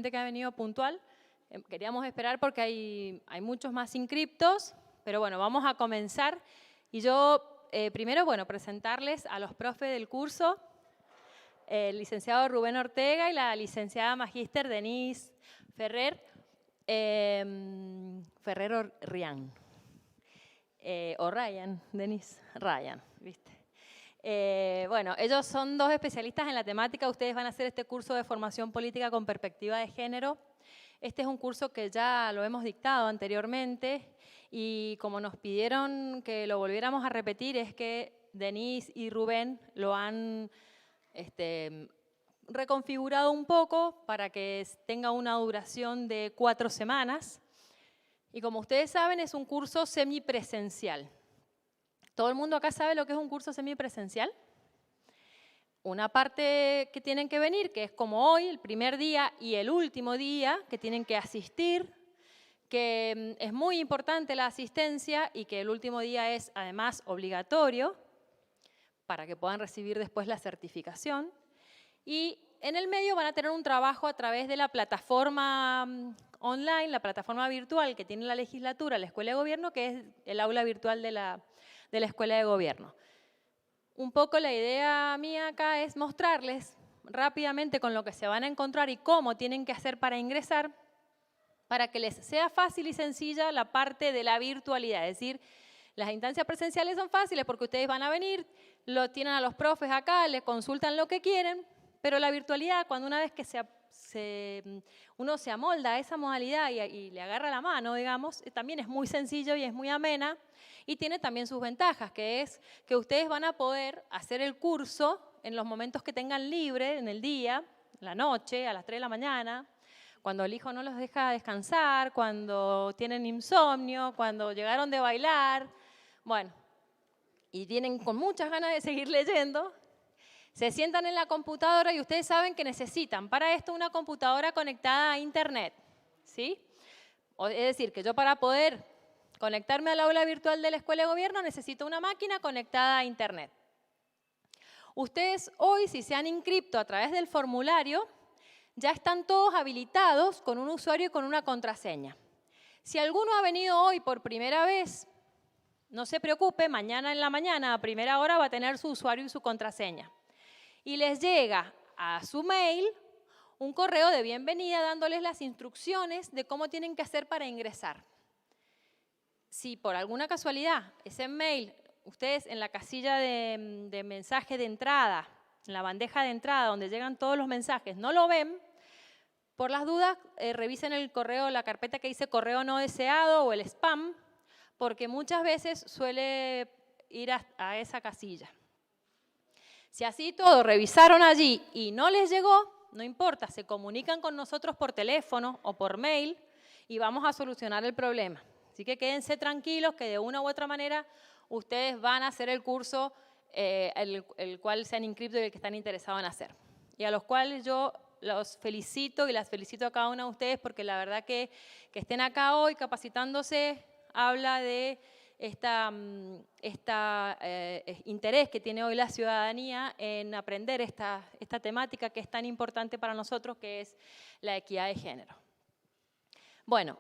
gente que ha venido puntual. Queríamos esperar porque hay muchos más inscriptos, pero bueno, vamos a comenzar. Y yo primero, bueno, presentarles a los profes del curso, el licenciado Rubén Ortega y la licenciada magíster Denise Ferrer, Rian. O Ryan, Denise, Ryan, ¿viste? Bueno, ellos son dos especialistas en la temática. Ustedes van a hacer este curso de formación política con perspectiva de género. Este es un curso que ya lo hemos dictado anteriormente y como nos pidieron que lo volviéramos a repetir, es que Denise y Rubén lo han reconfigurado un poco para que tenga una duración de 4 semanas. Y como ustedes saben, es un curso semipresencial. ¿Todo el mundo acá sabe lo que es un curso semipresencial? Una parte que tienen que venir, que es como hoy, el primer día y el último día, que tienen que asistir, que es muy importante la asistencia y que el último día es además obligatorio para que puedan recibir después la certificación. Y en el medio van a tener un trabajo a través de la plataforma online, la plataforma virtual que tiene la legislatura, la Escuela de Gobierno, que es el aula virtual de la Escuela de Gobierno. Un poco la idea mía acá es mostrarles rápidamente con lo que se van a encontrar y cómo tienen que hacer para ingresar, para que les sea fácil y sencilla la parte de la virtualidad. Es decir, las instancias presenciales son fáciles porque ustedes van a venir, lo tienen a los profes acá, les consultan lo que quieren, pero la virtualidad, cuando una vez que uno se amolda a esa modalidad y le agarra la mano, digamos, también es muy sencillo y es muy amena y tiene también sus ventajas, que es que ustedes van a poder hacer el curso en los momentos que tengan libre, en el día, en la noche, a las 3 de la mañana, cuando el hijo no los deja descansar, cuando tienen insomnio, cuando llegaron de bailar, bueno, y tienen con muchas ganas de seguir leyendo. Se sientan en la computadora y ustedes saben que necesitan para esto una computadora conectada a internet, ¿sí? Es decir, que yo para poder conectarme al aula virtual de la Escuela de Gobierno necesito una máquina conectada a internet. Ustedes hoy, si se han inscrito a través del formulario, ya están todos habilitados con un usuario y con una contraseña. Si alguno ha venido hoy por primera vez, no se preocupe, mañana en la mañana a primera hora va a tener su usuario y su contraseña. Y les llega a su mail un correo de bienvenida dándoles las instrucciones de cómo tienen que hacer para ingresar. Si por alguna casualidad ese mail, ustedes en la casilla de mensaje de entrada, en la bandeja de entrada donde llegan todos los mensajes, no lo ven, por las dudas revisen el correo, la carpeta que dice correo no deseado o el spam, porque muchas veces suele ir a esa casilla. Si así todo revisaron allí y no les llegó, no importa, se comunican con nosotros por teléfono o por mail y vamos a solucionar el problema. Así que quédense tranquilos que de una u otra manera ustedes van a hacer el curso el cual se han inscrito y el que están interesados en hacer. Y a los cuales yo los felicito y las felicito a cada uno de ustedes porque la verdad que estén acá hoy capacitándose habla de interés que tiene hoy la ciudadanía en aprender esta temática que es tan importante para nosotros, que es la equidad de género. Bueno,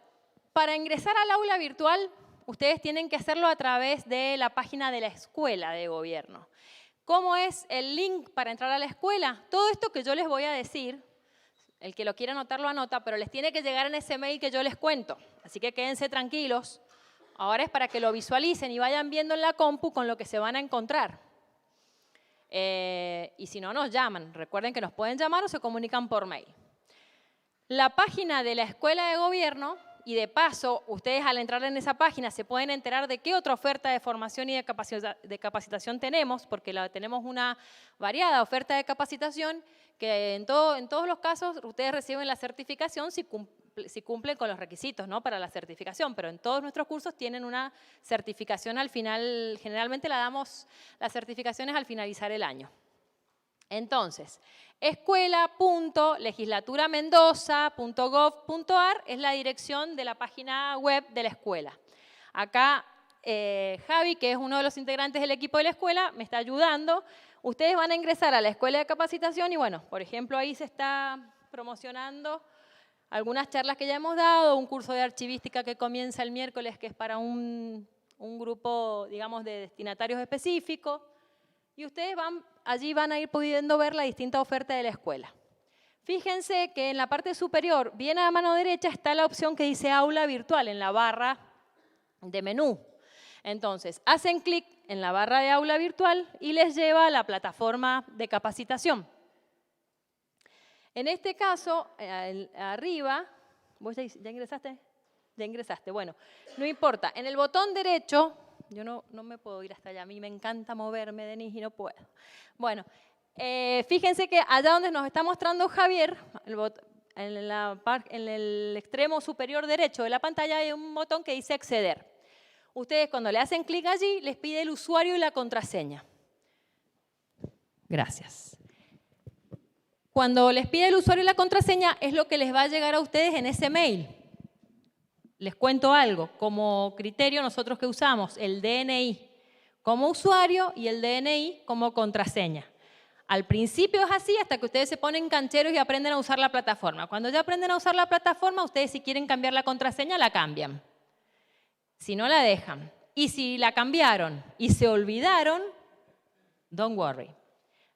para ingresar al aula virtual, ustedes tienen que hacerlo a través de la página de la Escuela de Gobierno. ¿Cómo es el link para entrar a la escuela? Todo esto que yo les voy a decir, el que lo quiera anotar lo anota, pero les tiene que llegar en ese mail que yo les cuento. Así que quédense tranquilos. Ahora es para que lo visualicen y vayan viendo en la compu con lo que se van a encontrar. Y si no, nos llaman. Recuerden que nos pueden llamar o se comunican por mail. La página de la Escuela de Gobierno, y de paso, ustedes al entrar en esa página se pueden enterar de qué otra oferta de formación y de capacitación tenemos, porque tenemos una variada oferta de capacitación que en todos los casos ustedes reciben la certificación si cumplen con los requisitos, ¿no?, para la certificación, pero en todos nuestros cursos tienen una certificación al final. Generalmente damos las certificaciones al finalizar el año. Entonces, escuela.legislaturamendoza.gov.ar es la dirección de la página web de la escuela. Acá Javi, que es uno de los integrantes del equipo de la escuela, me está ayudando. Ustedes van a ingresar a la escuela de capacitación y bueno, por ejemplo, ahí se está promocionando algunas charlas que ya hemos dado, un curso de archivística que comienza el miércoles, que es para un grupo, digamos, de destinatarios específicos, y ustedes allí van a ir pudiendo ver la distinta oferta de la escuela. Fíjense que en la parte superior, bien a la mano derecha, está la opción que dice aula virtual en la barra de menú. Entonces, hacen clic en la barra de aula virtual y les lleva a la plataforma de capacitación. En este caso, arriba, ¿vos ya ingresaste? Ya ingresaste, bueno, no importa. En el botón derecho, yo no me puedo ir hasta allá, a mí me encanta moverme, Denise, y no puedo. Bueno, fíjense que allá donde nos está mostrando Javier, en el extremo superior derecho de la pantalla hay un botón que dice acceder. Ustedes cuando le hacen clic allí, les pide el usuario y la contraseña. Gracias. Cuando les pide el usuario y la contraseña, es lo que les va a llegar a ustedes en ese mail. Les cuento algo. Como criterio, nosotros que usamos el DNI como usuario y el DNI como contraseña. Al principio es así hasta que ustedes se ponen cancheros y aprenden a usar la plataforma. Cuando ya aprenden a usar la plataforma, ustedes si quieren cambiar la contraseña, la cambian. Si no, la dejan. Y si la cambiaron y se olvidaron, don't worry.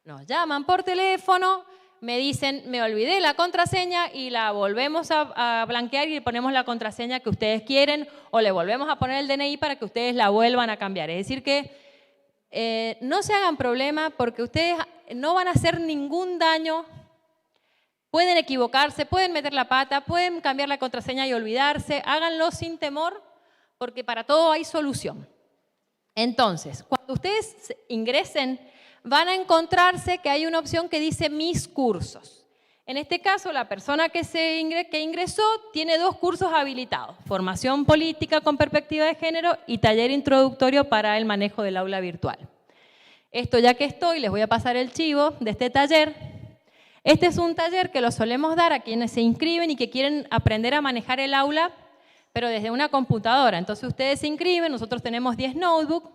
Nos llaman por teléfono, me dicen, me olvidé la contraseña y la volvemos a blanquear y le ponemos la contraseña que ustedes quieren o le volvemos a poner el DNI para que ustedes la vuelvan a cambiar. Es decir que no se hagan problema porque ustedes no van a hacer ningún daño. Pueden equivocarse, pueden meter la pata, pueden cambiar la contraseña y olvidarse. Háganlo sin temor porque para todo hay solución. Entonces, cuando ustedes ingresen, van a encontrarse que hay una opción que dice Mis cursos. En este caso, la persona que ingresó tiene 2 cursos habilitados. Formación política con perspectiva de género y taller introductorio para el manejo del aula virtual. Esto ya que estoy, les voy a pasar el chivo de este taller. Este es un taller que lo solemos dar a quienes se inscriben y que quieren aprender a manejar el aula, pero desde una computadora. Entonces ustedes se inscriben, nosotros tenemos 10 notebooks,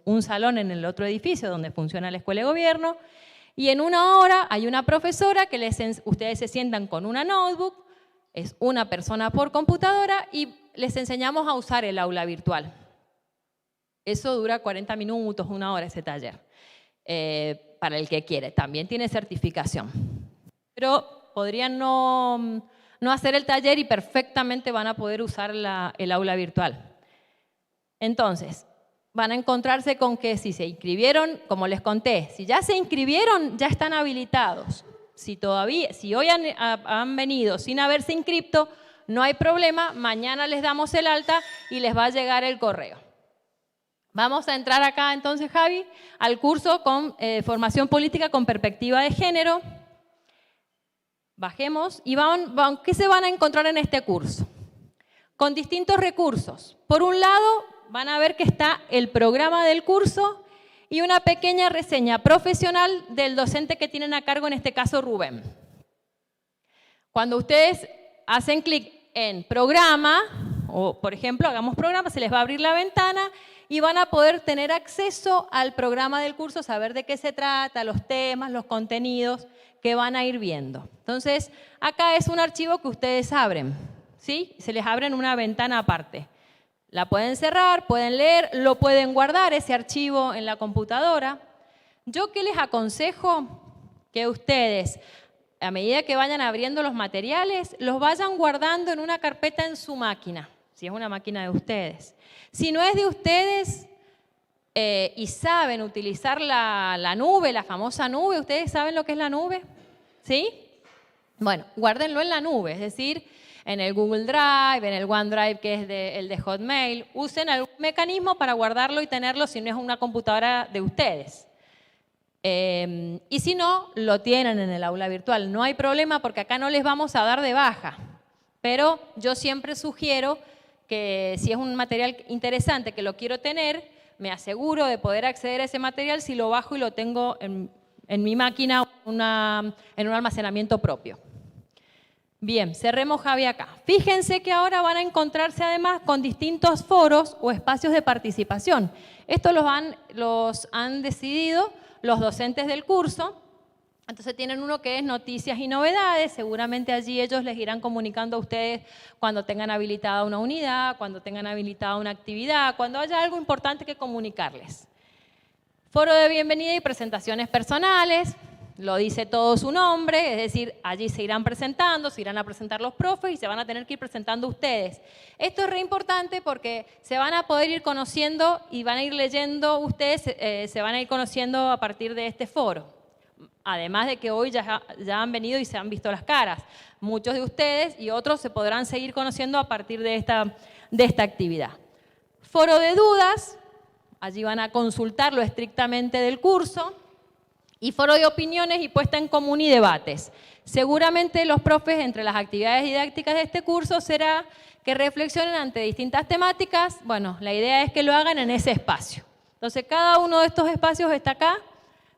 un salón en el otro edificio donde funciona la escuela de gobierno, y en 1 hora hay una profesora que ustedes se sientan con una notebook, es una persona por computadora y les enseñamos a usar el aula virtual. Eso dura 40 minutos, 1 hora ese taller, para el que quiere. También tiene certificación. Pero podrían no hacer el taller y perfectamente van a poder usar el aula virtual. Entonces, van a encontrarse con que si se inscribieron, como les conté, si ya se inscribieron, ya están habilitados. Si hoy han venido sin haberse inscrito, no hay problema, mañana les damos el alta y les va a llegar el correo. Vamos a entrar acá entonces, Javi, al curso con formación política con perspectiva de género. Bajemos y ¿qué se van a encontrar en este curso? Con distintos recursos. Por un lado, van a ver que está el programa del curso y una pequeña reseña profesional del docente que tienen a cargo, en este caso Rubén. Cuando ustedes hacen clic en programa, o por ejemplo, hagamos programa, se les va a abrir la ventana y van a poder tener acceso al programa del curso, saber de qué se trata, los temas, los contenidos que van a ir viendo. Entonces, acá es un archivo que ustedes abren, ¿sí? Se les abre en una ventana aparte. La pueden cerrar, pueden leer, lo pueden guardar ese archivo en la computadora. Yo ¿qué les aconsejo? Que ustedes, a medida que vayan abriendo los materiales, los vayan guardando en una carpeta en su máquina, si es una máquina de ustedes. Si no es de ustedes y saben utilizar la nube, la famosa nube, ¿ustedes saben lo que es la nube? ¿Sí? Bueno, guárdenlo en la nube, es decir, en el Google Drive, en el OneDrive, que es el de Hotmail. Usen algún mecanismo para guardarlo y tenerlo si no es una computadora de ustedes. Y si no, lo tienen en el aula virtual. No hay problema porque acá no les vamos a dar de baja. Pero yo siempre sugiero que si es un material interesante que lo quiero tener, me aseguro de poder acceder a ese material si lo bajo y lo tengo en mi máquina en un almacenamiento propio. Bien, cerremos Javi acá. Fíjense que ahora van a encontrarse además con distintos foros o espacios de participación. Esto los han decidido los docentes del curso Entonces tienen uno que es noticias y novedades, seguramente allí ellos les irán comunicando a ustedes cuando tengan habilitada una unidad, cuando tengan habilitada una actividad, cuando haya algo importante que comunicarles. Foro de bienvenida y presentaciones personales, lo dice todo su nombre, es decir, allí se irán presentando, se irán a presentar los profes y se van a tener que ir presentando ustedes. Esto es re importante porque se van a poder ir conociendo y van a ir leyendo ustedes, se van a ir conociendo a partir de este foro. Además de que hoy ya han venido y se han visto las caras. Muchos de ustedes y otros se podrán seguir conociendo a partir de esta actividad. Foro de dudas, allí van a consultar lo estrictamente del curso. Y foro de opiniones y puesta en común y debates. Seguramente los profes, entre las actividades didácticas de este curso, será que reflexionen ante distintas temáticas. Bueno, la idea es que lo hagan en ese espacio. Entonces, cada uno de estos espacios está acá.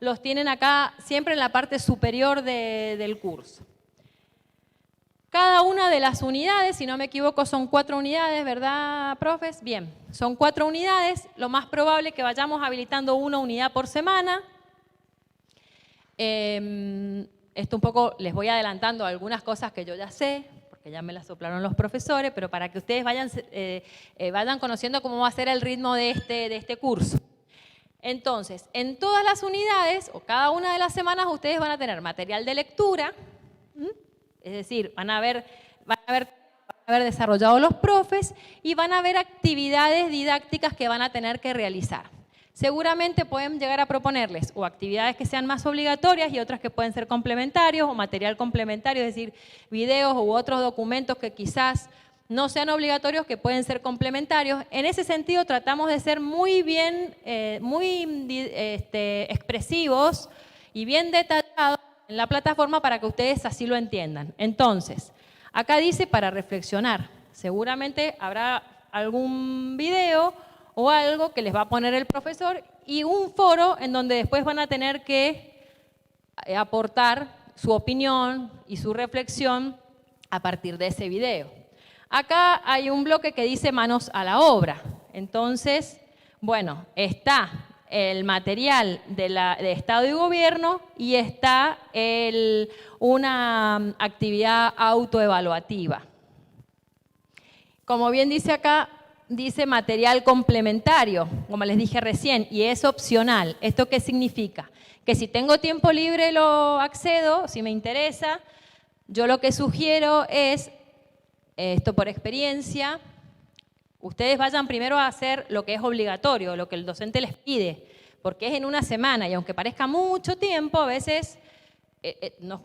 Los tienen acá siempre en la parte superior del curso. Cada una de las unidades, si no me equivoco, son 4 unidades, ¿verdad, profes? Bien, son 4 unidades. Lo más probable es que vayamos habilitando una unidad por semana. Esto un poco les voy adelantando algunas cosas que yo ya sé, porque ya me las soplaron los profesores, pero para que ustedes vayan conociendo cómo va a ser el ritmo de este curso. Entonces, en todas las unidades, o cada una de las semanas, ustedes van a tener material de lectura, es decir, van a haber desarrollado los profes y van a haber actividades didácticas que van a tener que realizar. Seguramente pueden llegar a proponerles o actividades que sean más obligatorias y otras que pueden ser complementarios o material complementario, es decir, videos u otros documentos que quizás no sean obligatorios, que pueden ser complementarios. En ese sentido tratamos de ser muy expresivos y bien detallados en la plataforma para que ustedes así lo entiendan. Entonces, acá dice para reflexionar. Seguramente habrá algún video o algo que les va a poner el profesor y un foro en donde después van a tener que aportar su opinión y su reflexión a partir de ese video. Acá hay un bloque que dice manos a la obra. Entonces, bueno, está el material de Estado y Gobierno y está una actividad autoevaluativa. Como bien dice acá, dice material complementario, como les dije recién, y es opcional. ¿Esto qué significa? Que si tengo tiempo libre lo accedo, si me interesa. Yo lo que sugiero es, esto por experiencia, ustedes vayan primero a hacer lo que es obligatorio, lo que el docente les pide, porque es en una semana y aunque parezca mucho tiempo, a veces,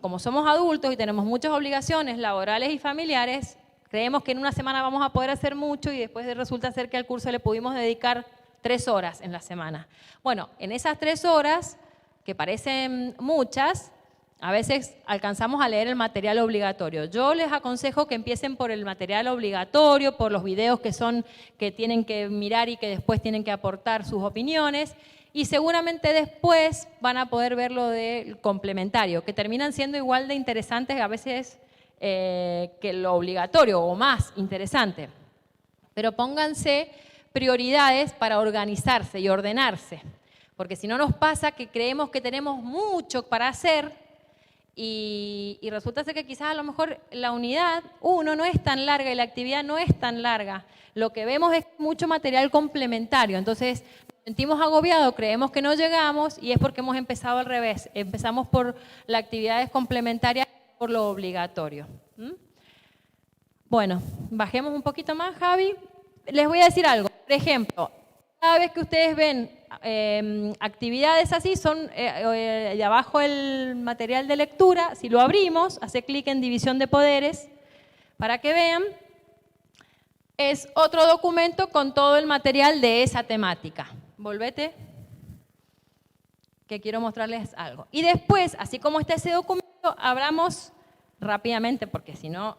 como somos adultos y tenemos muchas obligaciones laborales y familiares, creemos que en una semana vamos a poder hacer mucho y después resulta ser que al curso le pudimos dedicar 3 horas en la semana. Bueno, en esas 3 horas, que parecen muchas, a veces alcanzamos a leer el material obligatorio. Yo les aconsejo que empiecen por el material obligatorio, por los videos que tienen que mirar y que después tienen que aportar sus opiniones, y seguramente después van a poder ver lo del complementario, que terminan siendo igual de interesantes a veces que lo obligatorio o más interesante. Pero pónganse prioridades para organizarse y ordenarse, porque si no nos pasa que creemos que tenemos mucho para hacer y resulta ser que quizás a lo mejor la unidad 1 no es tan larga y la actividad no es tan larga. Lo que vemos es mucho material complementario, entonces nos sentimos agobiados, creemos que no llegamos y es porque hemos empezado al revés. Empezamos por las actividades complementarias, por lo obligatorio. Bueno, bajemos un poquito más, Javi. Les voy a decir algo. Por ejemplo, cada vez que ustedes ven actividades así, son de abajo el material de lectura. Si lo abrimos, hace clic en división de poderes para que vean. Es otro documento con todo el material de esa temática. Volvete, que quiero mostrarles algo. Y después, así como está ese documento, abramos rápidamente, porque si no...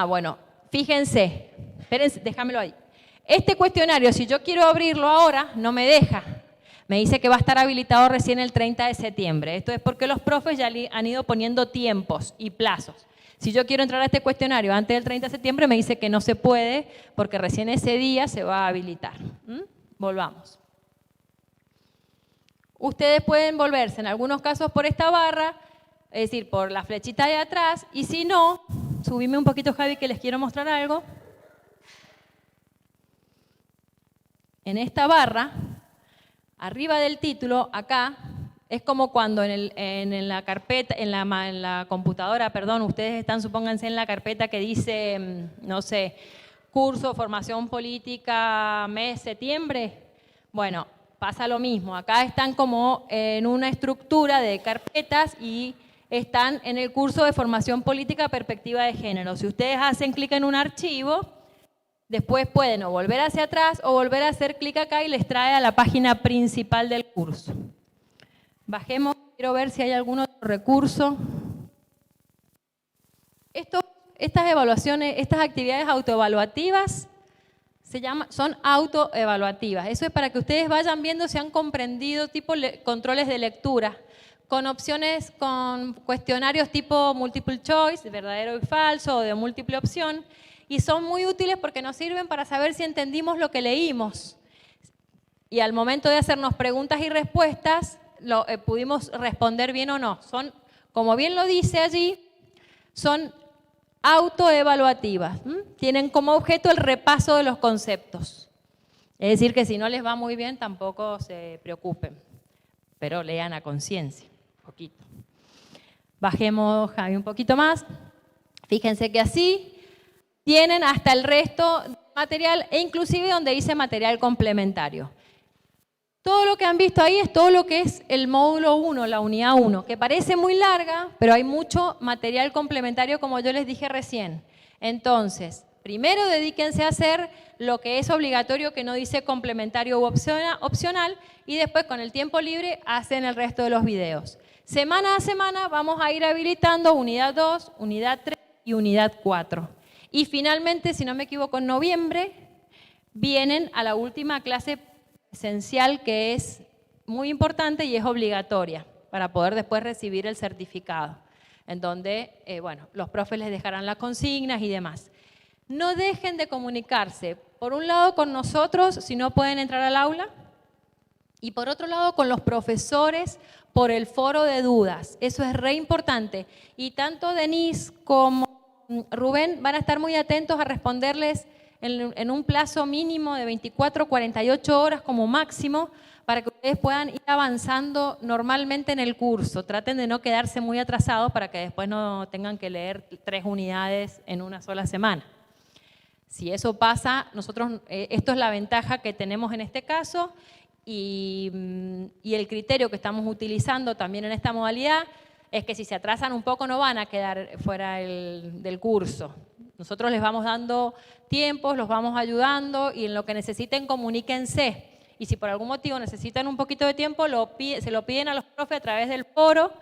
bueno, fíjense, espérense, déjamelo ahí. Este cuestionario, si yo quiero abrirlo ahora, no me deja. Me dice que va a estar habilitado recién el 30 de septiembre. Esto es porque los profes ya han ido poniendo tiempos y plazos. Si yo quiero entrar a este cuestionario antes del 30 de septiembre, me dice que no se puede porque recién ese día se va a habilitar. Volvamos. ustedes pueden volverse en algunos casos por esta barra, es decir, por la flechita de atrás, y si no, subime un poquito, Javi, que les quiero mostrar algo. En esta barra, arriba del título, acá, es como cuando en la carpeta, en la computadora, perdón, ustedes están, supónganse, en la carpeta que dice, no sé, curso, formación política, mes, septiembre. Bueno, pasa lo mismo. Acá están como en una estructura de carpetas y están en el curso de formación política, perspectiva de género. Si ustedes hacen clic en un archivo, después pueden o volver hacia atrás o volver a hacer clic acá y les trae a la página principal del curso. Bajemos, quiero ver si hay algún otro recurso. Estas evaluaciones, estas actividades autoevaluativas son autoevaluativas. Eso es para que ustedes vayan viendo si han comprendido tipo controles de lectura, con opciones, con cuestionarios tipo multiple choice, de verdadero y falso, o de múltiple opción, y son muy útiles porque nos sirven para saber si entendimos lo que leímos. Y al momento de hacernos preguntas y respuestas, pudimos responder bien o no. Son, como bien lo dice allí, son autoevaluativas. Tienen como objeto el repaso de los conceptos. Es decir, que si no les va muy bien, tampoco se preocupen, pero lean a conciencia, un poquito. Bajemos, Javi, un poquito más. Fíjense que así tienen hasta el resto de material, e inclusive donde dice material complementario. Todo lo que han visto ahí es todo lo que es el módulo 1, la unidad 1, que parece muy larga, pero hay mucho material complementario, como yo les dije recién. Entonces, primero dedíquense a hacer lo que es obligatorio, que no dice complementario u opcional, y después con el tiempo libre hacen el resto de los videos. Semana a semana vamos a ir habilitando unidad 2, unidad 3 y unidad 4. Y finalmente, si no me equivoco, en noviembre vienen a la última clase esencial, que es muy importante y es obligatoria para poder después recibir el certificado, en donde bueno, los profes les dejarán las consignas y demás. No dejen de comunicarse, por un lado con nosotros, si no pueden entrar al aula, y por otro lado con los profesores por el foro de dudas. Eso es re importante. Y tanto Denise como Rubén van a estar muy atentos a responderles en un plazo mínimo de 24 a 48 horas como máximo, para que ustedes puedan ir avanzando normalmente en el curso. Traten de no quedarse muy atrasados para que después no tengan que leer 3 unidades en una sola semana. Si eso pasa, nosotros, esto es la ventaja que tenemos en este caso, y el criterio que estamos utilizando también en esta modalidad es que si se atrasan un poco no van a quedar fuera del curso. Nosotros les vamos dando tiempos, los vamos ayudando, y en lo que necesiten comuníquense. Y si por algún motivo necesitan un poquito de tiempo, se lo piden a los profes a través del foro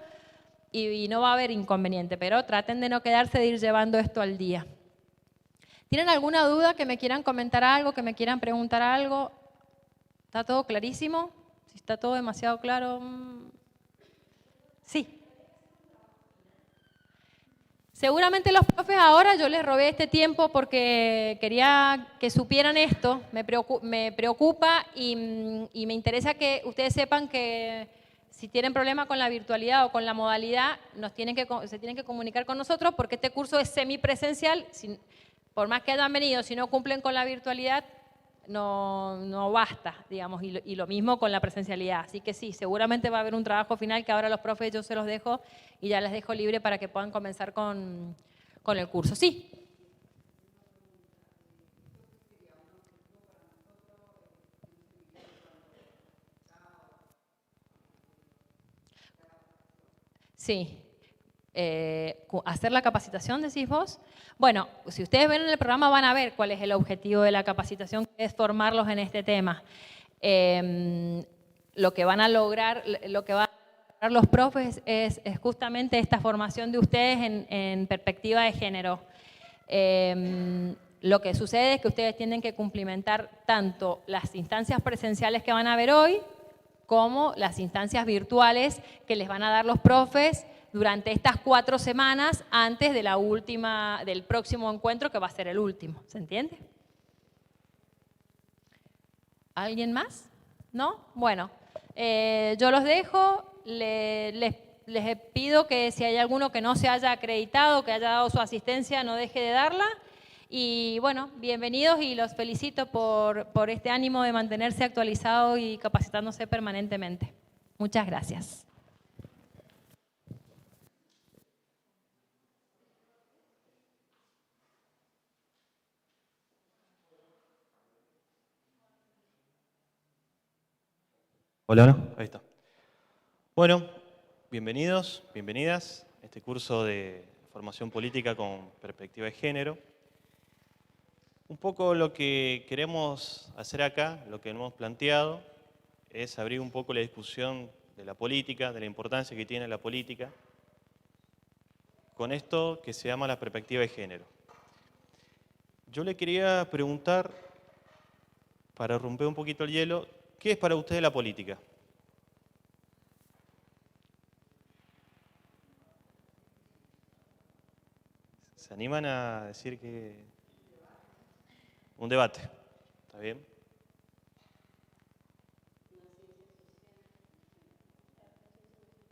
y no va a haber inconveniente, pero traten de no quedarse, de ir llevando esto al día. ¿Tienen alguna duda, que me quieran comentar algo, que me quieran preguntar algo? ¿Está todo clarísimo? Si está todo demasiado claro. Sí. Seguramente los profes ahora, yo les robé este tiempo porque quería que supieran esto, me preocupa y me interesa que ustedes sepan que si tienen problema con la virtualidad o con la modalidad, se tienen que comunicar con nosotros, porque este curso es semipresencial. Por más que hayan venido, si no cumplen con la virtualidad, no basta, digamos, y lo mismo con la presencialidad. Así que sí, seguramente va a haber un trabajo final que ahora los profes yo se los dejo y ya les dejo libre para que puedan comenzar con el curso. Sí. Sí. ¿Hacer la capacitación, decís vos? Bueno, si ustedes ven en el programa van a ver cuál es el objetivo de la capacitación, que es formarlos en este tema. Lo que van a lograr, lo que van a lograr los profes es justamente esta formación de ustedes en perspectiva de género. Lo que sucede es que ustedes tienen que cumplimentar tanto las instancias presenciales que van a ver hoy, como las instancias virtuales que les van a dar los profes durante estas 4 semanas antes de del próximo encuentro, que va a ser el último. ¿Se entiende? ¿Alguien más? ¿No? Bueno, Yo los dejo, les pido que si hay alguno que no se haya acreditado, que haya dado su asistencia, no deje de darla. Y bueno, bienvenidos y los felicito por este ánimo de mantenerse actualizado y capacitándose permanentemente. Muchas gracias. Hola, ¿no? Ahí está. Bueno, bienvenidos, bienvenidas a este curso de formación política con perspectiva de género. Un poco lo que queremos hacer acá, lo que hemos planteado, es abrir un poco la discusión de la política, de la importancia que tiene la política, con esto que se llama la perspectiva de género. Yo le quería preguntar, para romper un poquito el hielo, ¿qué es para ustedes la política? ¿Se animan a decir que un debate? ¿Está bien?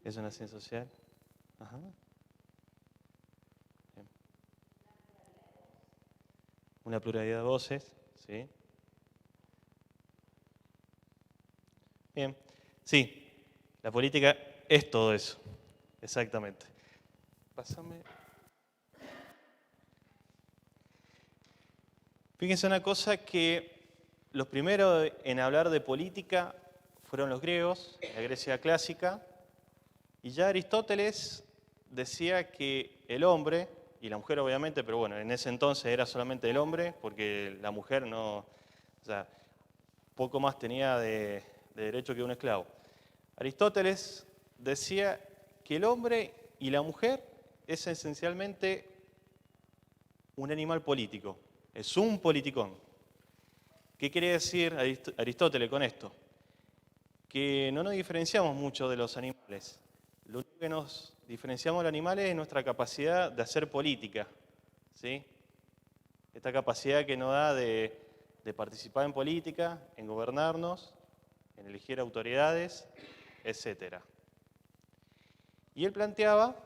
¿Es una ciencia social? Ajá. Bien. Una pluralidad de voces, ¿sí? Bien. Sí, la política es todo eso, exactamente. Pásame. Fíjense una cosa que los primeros en hablar de política fueron los griegos, la Grecia clásica, y ya Aristóteles decía que el hombre, y la mujer obviamente, pero bueno, en ese entonces era solamente el hombre, porque la mujer no, o sea, poco más tenía de derecho que un esclavo. Aristóteles decía que el hombre y la mujer es esencialmente un animal político, es un politicón. ¿Qué quiere decir Aristóteles con esto? Que no nos diferenciamos mucho de los animales. Lo único que nos diferenciamos de los animales es nuestra capacidad de hacer política, ¿sí? Esta capacidad que nos da de participar en política, en gobernarnos, en elegir autoridades, etc. Y él planteaba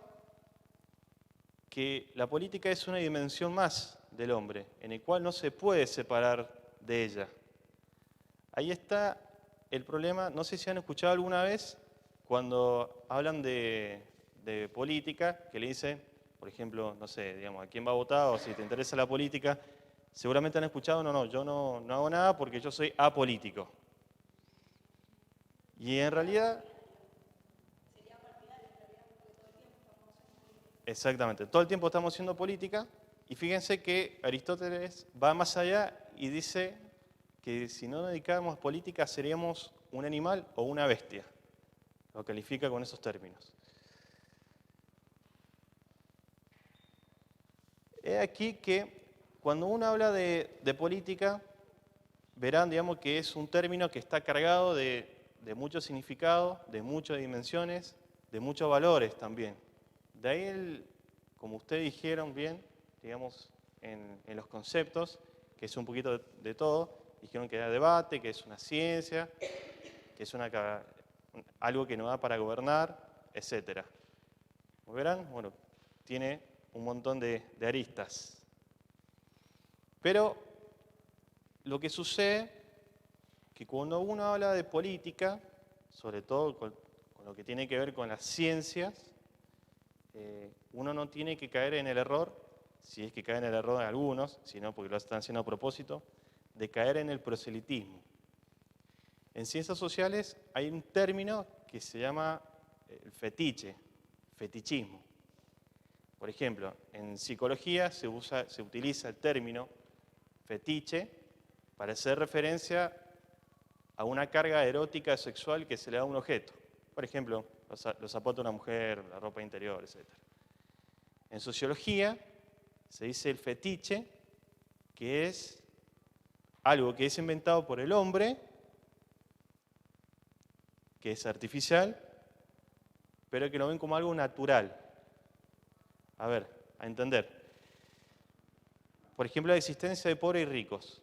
que la política es una dimensión más del hombre, en el cual no se puede separar de ella. Ahí está el problema, no sé si han escuchado alguna vez cuando hablan de política, que le dicen, por ejemplo, no sé, digamos, a quién va a votar o si te interesa la política, seguramente han escuchado, no, yo no hago nada porque yo soy apolítico. Y en realidad... Exactamente, todo el tiempo estamos haciendo política y fíjense que Aristóteles va más allá y dice que si no nos dedicáramos a política seríamos un animal o una bestia. Lo califica con esos términos. He aquí que cuando uno habla de política, verán, digamos, que es un término que está cargado de mucho significado, de muchas dimensiones, de muchos valores también. De ahí, como ustedes dijeron bien, digamos, en los conceptos, que es un poquito de todo, dijeron que era debate, que es una ciencia, que es algo que nos da para gobernar, etc. Como verán, bueno, tiene un montón de aristas. Pero lo que sucede que cuando uno habla de política, sobre todo con lo que tiene que ver con las ciencias, uno no tiene que caer en el error, si es que caen en el error algunos, sino porque lo están haciendo a propósito, de caer en el proselitismo. En ciencias sociales hay un término que se llama el fetiche, fetichismo. Por ejemplo, en psicología se utiliza el término fetiche para hacer referencia a una carga erótica sexual que se le da a un objeto. Por ejemplo, los zapatos de una mujer, la ropa interior, etc. En sociología se dice el fetiche, que es algo que es inventado por el hombre, que es artificial, pero que lo ven como algo natural. A ver, a entender. Por ejemplo, la existencia de pobres y ricos.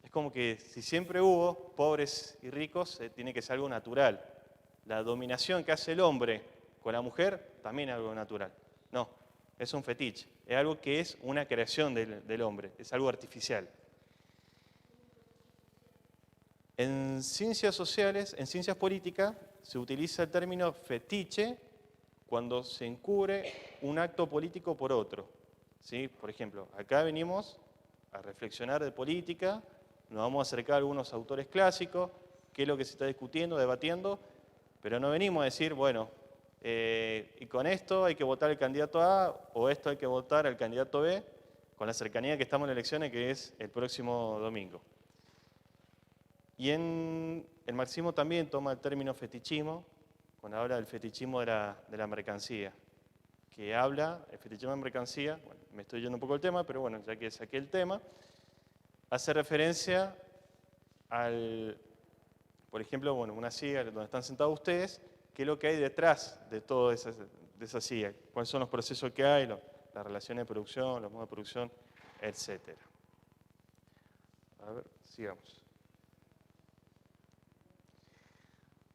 Es como que si siempre hubo pobres y ricos, tiene que ser algo natural. la dominación que hace el hombre con la mujer también es algo natural. No, es un fetiche, es algo que es una creación del hombre, es algo artificial. En ciencias sociales, en ciencias políticas, se utiliza el término fetiche cuando se encubre un acto político por otro. ¿Sí? Por ejemplo, acá venimos a reflexionar de política, nos vamos a acercar a algunos autores clásicos, qué es lo que se está discutiendo, debatiendo, pero no venimos a decir, bueno, y con esto hay que votar al candidato A o esto hay que votar al candidato B, con la cercanía que estamos en elecciones, que es el próximo domingo. Y en el marxismo también toma el término fetichismo, cuando habla del fetichismo de la mercancía, que habla, el fetichismo de mercancía, bueno, me estoy yendo un poco del tema, pero bueno, ya que saqué el tema, hace referencia al, por ejemplo, bueno, una silla donde están sentados ustedes, qué es lo que hay detrás de toda esa silla, cuáles son los procesos que hay, las relaciones de producción, los modos de producción, etc. A ver, sigamos.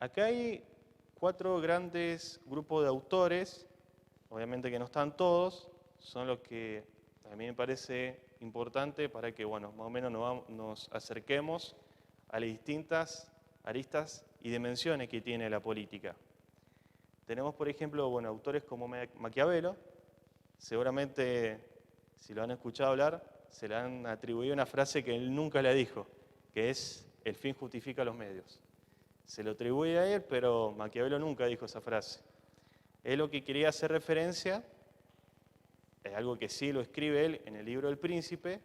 Acá hay 4 grandes grupos de autores, obviamente que no están todos, son los que a mí me parece importante para que, bueno, más o menos nos acerquemos a las distintas aristas y dimensiones que tiene la política. Tenemos, por ejemplo, bueno, autores como Maquiavelo, seguramente si lo han escuchado hablar, se le han atribuido una frase que él nunca la dijo, que es el fin justifica los medios. Se lo atribuye a él, pero Maquiavelo nunca dijo esa frase. Él lo que quería hacer referencia, es algo que sí lo escribe él en el libro El Príncipe,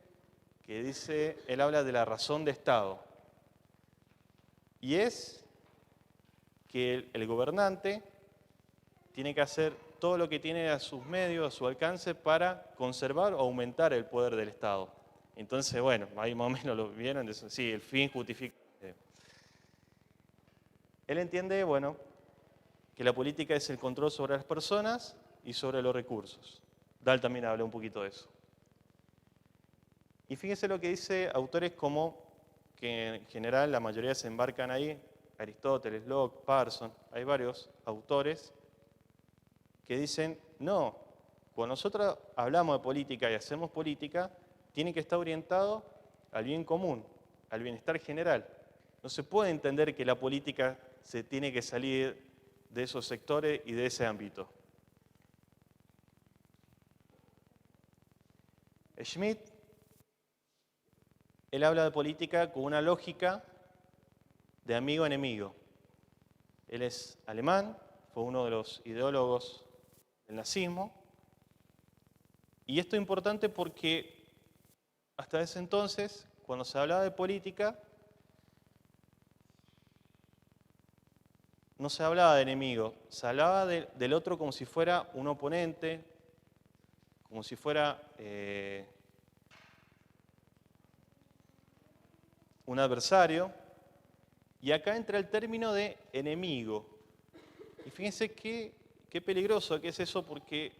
que dice, él habla de la razón de Estado. Y es que el gobernante tiene que hacer todo lo que tiene a sus medios, a su alcance, para conservar o aumentar el poder del Estado. Entonces, bueno, ahí más o menos lo vieron, sí, el fin justifica. Él entiende, bueno, que la política es el control sobre las personas y sobre los recursos. Dahl también habla un poquito de eso. Y fíjense lo que dice autores como, que en general la mayoría se embarcan ahí, Aristóteles, Locke, Parsons, hay varios autores que dicen, no, cuando nosotros hablamos de política y hacemos política, tiene que estar orientado al bien común, al bienestar general. No se puede entender que la política se tiene que salir de esos sectores y de ese ámbito. Schmitt, él habla de política con una lógica de amigo-enemigo. Él es alemán, fue uno de los ideólogos del nazismo, y esto es importante porque hasta ese entonces, cuando se hablaba de política, no se hablaba de enemigo, se hablaba del otro como si fuera un oponente, como si fuera un adversario, y acá entra el término de enemigo. Y fíjense qué peligroso que es eso, porque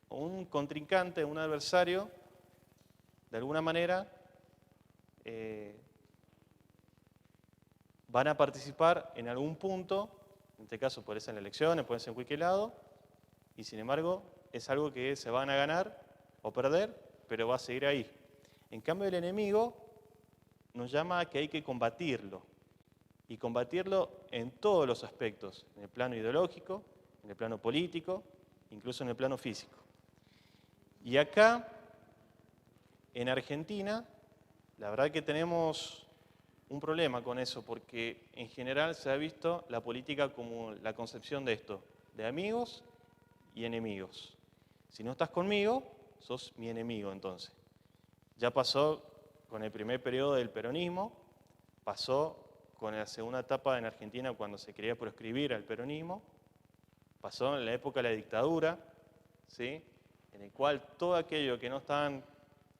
un contrincante, un adversario, de alguna manera, van a participar en algún punto, en este caso puede ser en las elecciones, puede ser en cualquier lado, y sin embargo es algo que se van a ganar o perder, pero va a seguir ahí. En cambio el enemigo nos llama a que hay que combatirlo, y combatirlo en todos los aspectos, en el plano ideológico, en el plano político, incluso en el plano físico. Y acá, en Argentina, la verdad que tenemos un problema con eso, porque en general se ha visto la política como la concepción de esto, de amigos y enemigos. Si no estás conmigo, sos mi enemigo entonces. Ya pasó con el primer periodo del peronismo, pasó con la segunda etapa en Argentina cuando se quería proscribir al peronismo, pasó en la época de la dictadura, ¿sí? En el cual todo aquello que no estaban,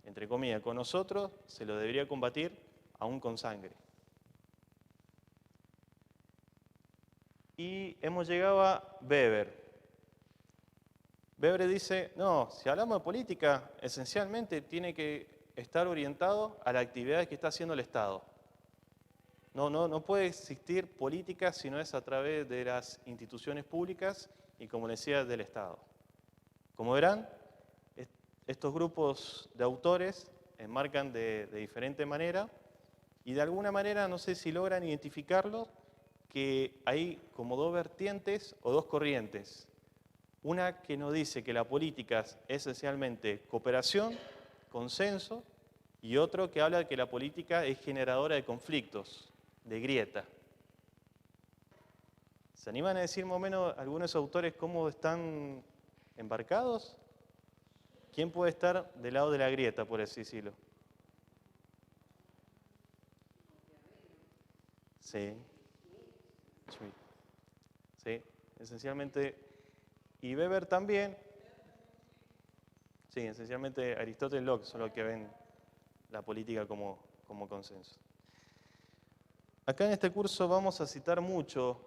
entre comillas, con nosotros, se lo debería combatir aún con sangre. Y hemos llegado a Weber. Weber dice, no, si hablamos de política, esencialmente tiene que estar orientado a las actividades que está haciendo el Estado. No puede existir política si no es a través de las instituciones públicas y, como les decía, del Estado. Como verán, estos grupos de autores enmarcan de diferente manera y de alguna manera, no sé si logran identificarlo, que hay como dos vertientes o dos corrientes. Una que nos dice que la política es esencialmente cooperación, consenso, y otro que habla de que la política es generadora de conflictos, de grieta. ¿Se animan a decir más o menos algunos autores cómo están embarcados? ¿Quién puede estar del lado de la grieta, por así decirlo? Sí. Sí, esencialmente. Y Weber también. Sí, esencialmente Aristóteles y Locke son los que ven la política como consenso. Acá en este curso vamos a citar mucho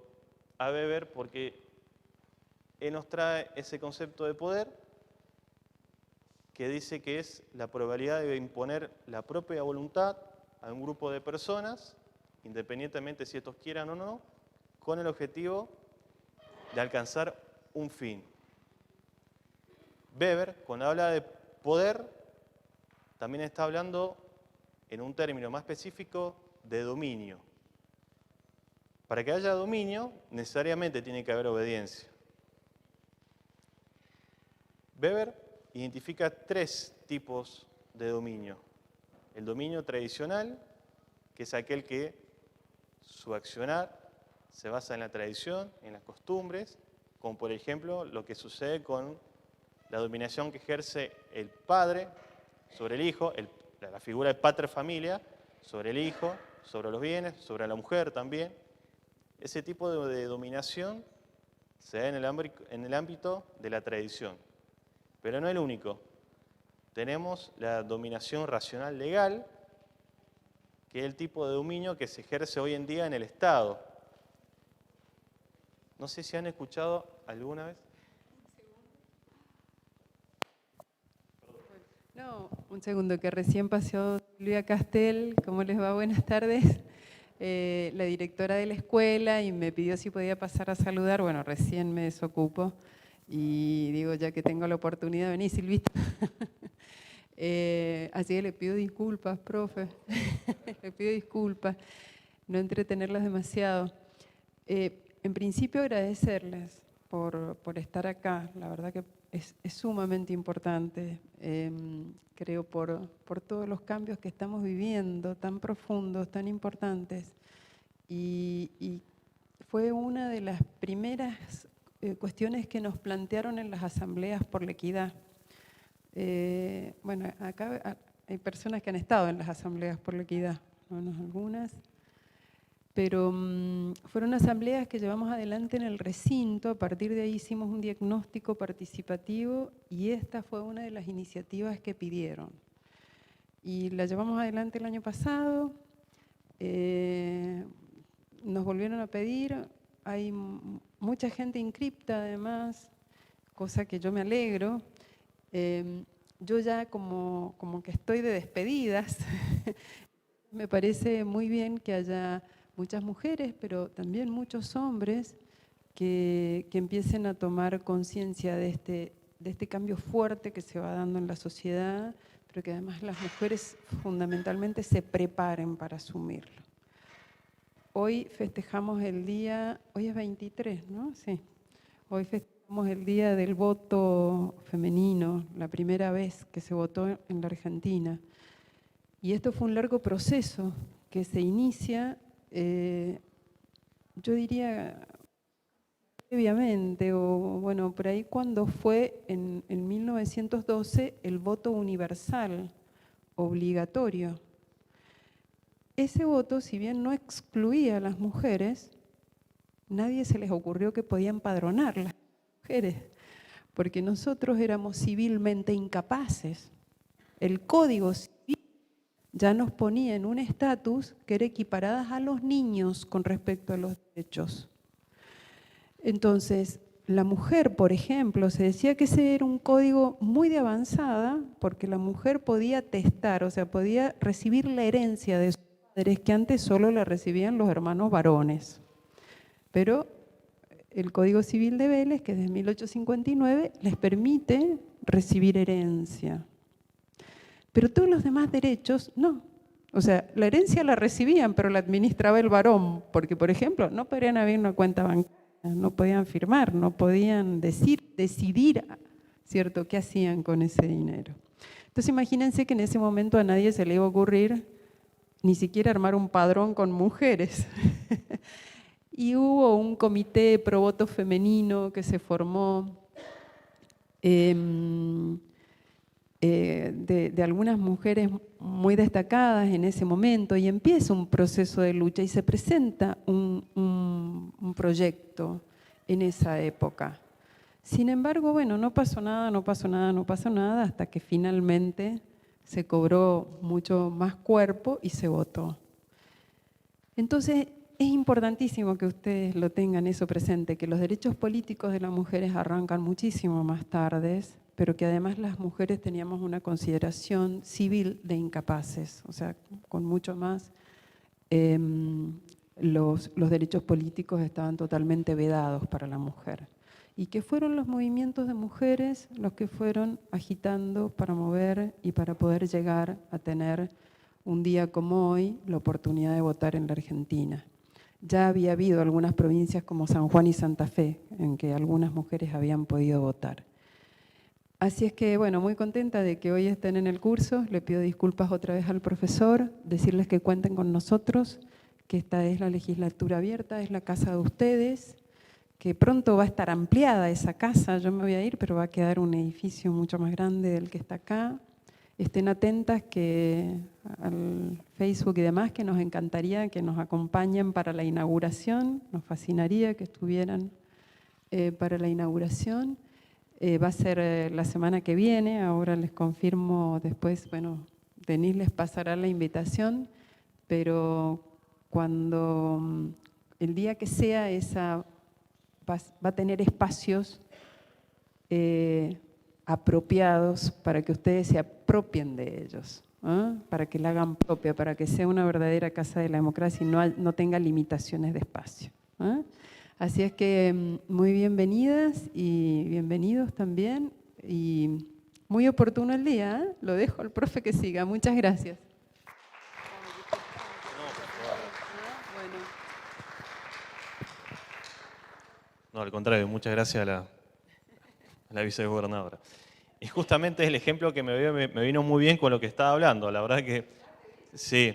a Weber porque él nos trae ese concepto de poder que dice que es la probabilidad de imponer la propia voluntad a un grupo de personas, independientemente si estos quieran o no, con el objetivo de alcanzar un fin. Weber, cuando habla de poder, también está hablando en un término más específico de dominio. Para que haya dominio, necesariamente tiene que haber obediencia. Weber identifica tres tipos de dominio. El dominio tradicional, que es aquel que su accionar se basa en la tradición, en las costumbres, como por ejemplo lo que sucede con la dominación que ejerce el padre sobre el hijo, la figura de pater familia, sobre el hijo, sobre los bienes, sobre la mujer también. Ese tipo de dominación se da en el ámbito de la tradición. Pero no es el único. Tenemos la dominación racional legal, que es el tipo de dominio que se ejerce hoy en día en el Estado. No sé si han escuchado alguna vez. No, un segundo, que recién pasó Silvia Castel. ¿Cómo les va? Buenas tardes. La directora de la escuela, y me pidió si podía pasar a saludar. Bueno, recién me desocupo y digo, ya que tengo la oportunidad, vení, Silvita. Así que le pido disculpas, profe. Le pido disculpas, no entretenerlas demasiado. En principio, agradecerles por estar acá. La verdad que es sumamente importante, creo, por todos los cambios que estamos viviendo, tan profundos, tan importantes. Y fue una de las primeras cuestiones que nos plantearon en las asambleas por la equidad. Bueno, acá hay personas que han estado en las asambleas por la equidad, algunas. Pero fueron asambleas que llevamos adelante en el recinto. A partir de ahí hicimos un diagnóstico participativo y esta fue una de las iniciativas que pidieron. Y la llevamos adelante el año pasado. Nos volvieron a pedir. Hay mucha gente inscripta además, cosa que yo me alegro. Yo ya como que estoy de despedidas. Me parece muy bien que haya muchas mujeres, pero también muchos hombres que empiecen a tomar conciencia de este cambio fuerte que se va dando en la sociedad, pero que además las mujeres fundamentalmente se preparen para asumirlo. Hoy festejamos el día, hoy es 23, ¿no? Sí. Hoy festejamos el día del voto femenino, la primera vez que se votó en la Argentina. Y esto fue un largo proceso que se inicia, yo diría, previamente, o bueno, por ahí cuando fue en 1912 el voto universal, obligatorio. Ese voto, si bien no excluía a las mujeres, nadie se les ocurrió que podían empadronar las mujeres, porque nosotros éramos civilmente incapaces. El Código Civil ya nos ponía en un estatus que era equiparadas a los niños con respecto a los derechos. Entonces, la mujer, por ejemplo, se decía que ese era un código muy de avanzada porque la mujer podía testar, o sea, podía recibir la herencia de su madres, que antes solo la recibían los hermanos varones. Pero el Código Civil de Vélez, que es de 1859, les permite recibir herencia. Pero todos los demás derechos, no. O sea, la herencia la recibían, pero la administraba el varón, porque, por ejemplo, no podían abrir una cuenta bancaria, no podían firmar, no podían decidir, ¿cierto?, qué hacían con ese dinero. Entonces, imagínense que en ese momento a nadie se le iba a ocurrir ni siquiera armar un padrón con mujeres. Y hubo un comité pro voto femenino que se formó de algunas mujeres muy destacadas en ese momento, y empieza un proceso de lucha y se presenta un proyecto en esa época. Sin embargo, bueno, no pasó nada, hasta que finalmente se cobró mucho más cuerpo y se votó. Entonces, es importantísimo que ustedes lo tengan eso presente, que los derechos políticos de las mujeres arrancan muchísimo más tarde, pero que además las mujeres teníamos una consideración civil de incapaces, o sea, con mucho más, los derechos políticos estaban totalmente vedados para la mujer. Y que fueron los movimientos de mujeres los que fueron agitando para mover y para poder llegar a tener un día como hoy la oportunidad de votar en la Argentina. Ya había habido algunas provincias como San Juan y Santa Fe en que algunas mujeres habían podido votar. Así es que, bueno, muy contenta de que hoy estén en el curso. Le pido disculpas otra vez al profesor, decirles que cuenten con nosotros, que esta es la legislatura abierta, es la casa de ustedes, que pronto va a estar ampliada esa casa, yo me voy a ir, pero va a quedar un edificio mucho más grande del que está acá. Estén atentas que al Facebook y demás, que nos encantaría que nos acompañen para la inauguración, nos fascinaría que estuvieran para la inauguración. Va a ser la semana que viene, ahora les confirmo después, bueno, Denise les pasará la invitación, pero cuando el día que sea esa va a tener espacios apropiados para que ustedes se apropien de ellos, para que la hagan propia, para que sea una verdadera casa de la democracia y no tenga limitaciones de espacio. Así es que muy bienvenidas y bienvenidos también, y muy oportuno el día, lo dejo al profe que siga. Muchas gracias. No, al contrario, muchas gracias a la vicegobernadora. Y justamente es el ejemplo que me vino muy bien con lo que estaba hablando. La verdad que sí,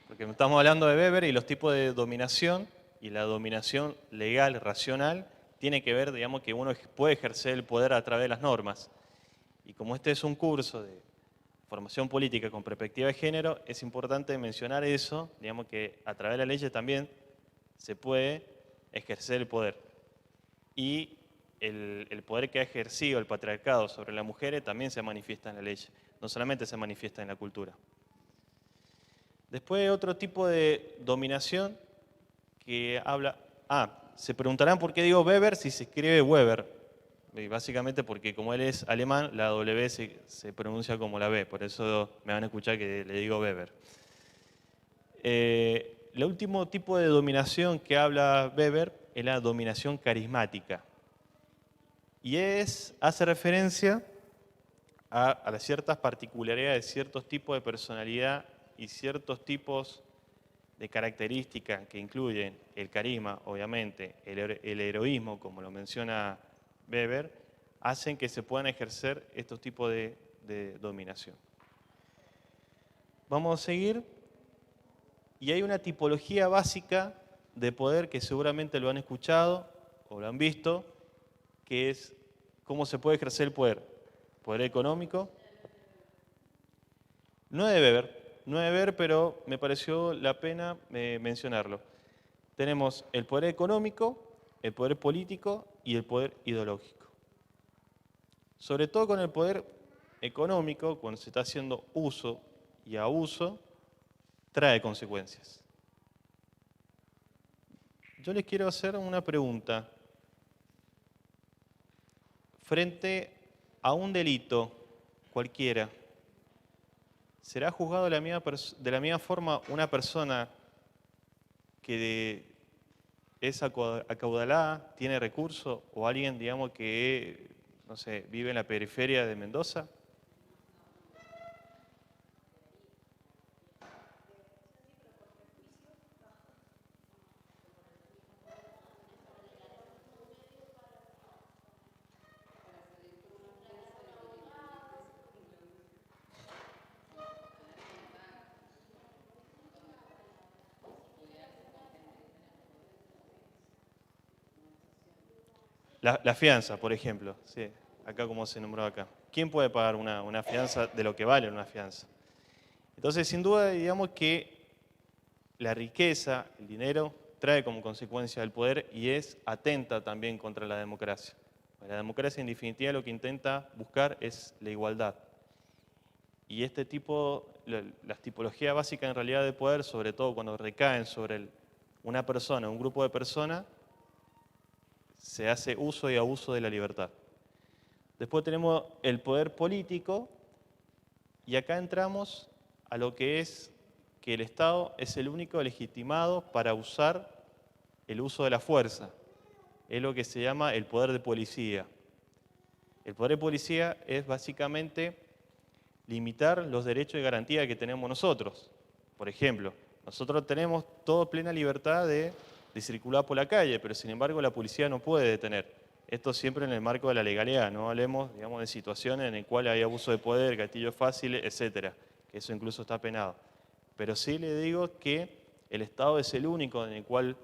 porque estamos hablando de Weber y los tipos de dominación, y la dominación legal, racional, tiene que ver, digamos, que uno puede ejercer el poder a través de las normas. Y como este es un curso de formación política con perspectiva de género, es importante mencionar eso, digamos que a través de la ley también se puede ejercer el poder. Y el poder que ha ejercido el patriarcado sobre las mujeres también se manifiesta en la ley, no solamente se manifiesta en la cultura. Después otro tipo de dominación que habla... se preguntarán por qué digo Weber si se escribe Weber. Y básicamente porque como él es alemán, la W se pronuncia como la B, por eso me van a escuchar que le digo Weber. El último tipo de dominación que habla Weber es la dominación carismática. Y hace referencia a las ciertas particularidades, ciertos tipos de personalidad y ciertos tipos de características que incluyen el carisma, obviamente, el heroísmo, como lo menciona Weber, hacen que se puedan ejercer estos tipos de dominación. Vamos a seguir. Y hay una tipología básica de poder que seguramente lo han escuchado o lo han visto, que es cómo se puede ejercer el poder. Poder económico. No es de Weber, pero me pareció la pena mencionarlo. Tenemos el poder económico, el poder político y el poder ideológico. Sobre todo con el poder económico, cuando se está haciendo uso y abuso, trae consecuencias. Yo les quiero hacer una pregunta. Frente a un delito cualquiera, ¿será juzgado de la misma forma una persona que es acaudalada, tiene recursos, o alguien, digamos, que, no sé, vive en la periferia de Mendoza? La fianza, por ejemplo, sí, acá como se nombró acá. ¿Quién puede pagar una fianza de lo que vale una fianza? Entonces, sin duda, digamos que la riqueza, el dinero, trae como consecuencia el poder y es atenta también contra la democracia. La democracia, en definitiva, lo que intenta buscar es la igualdad. Y este tipo, las tipologías básicas en realidad de poder, sobre todo cuando recaen sobre una persona, un grupo de personas, se hace uso y abuso de la libertad. Después tenemos el poder político y acá entramos a lo que es que el Estado es el único legitimado para usar el uso de la fuerza. Es lo que se llama el poder de policía. El poder de policía es básicamente limitar los derechos y garantías que tenemos nosotros. Por ejemplo, nosotros tenemos toda plena libertad de circular por la calle, pero sin embargo la policía no puede detener. Esto siempre en el marco de la legalidad, no hablemos, digamos, de situaciones en las cuales hay abuso de poder, gatillos fáciles, etcétera, que eso incluso está penado. Pero sí le digo que el Estado es el único en el cual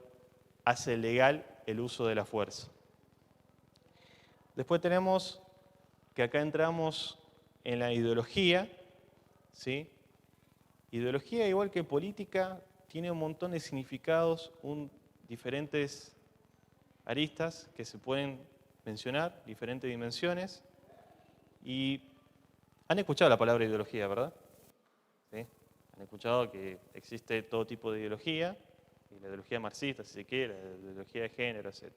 hace legal el uso de la fuerza. Después tenemos que acá entramos en la ideología, ¿sí? Ideología, igual que política, tiene un montón de significados, diferentes aristas que se pueden mencionar, diferentes dimensiones. Y han escuchado la palabra ideología, ¿verdad? ¿Sí? Han escuchado que existe todo tipo de ideología, y la ideología marxista, si se quiere, la ideología de género, etc.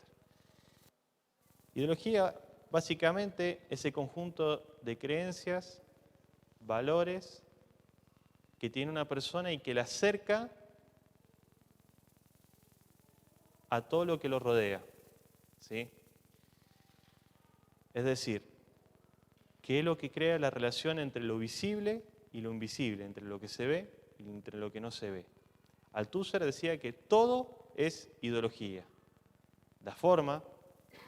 Ideología, básicamente, es el conjunto de creencias, valores que tiene una persona y que la acerca a todo lo que lo rodea, ¿sí? Es decir, ¿qué es lo que crea la relación entre lo visible y lo invisible, entre lo que se ve y entre lo que no se ve? Althusser decía que todo es ideología. La forma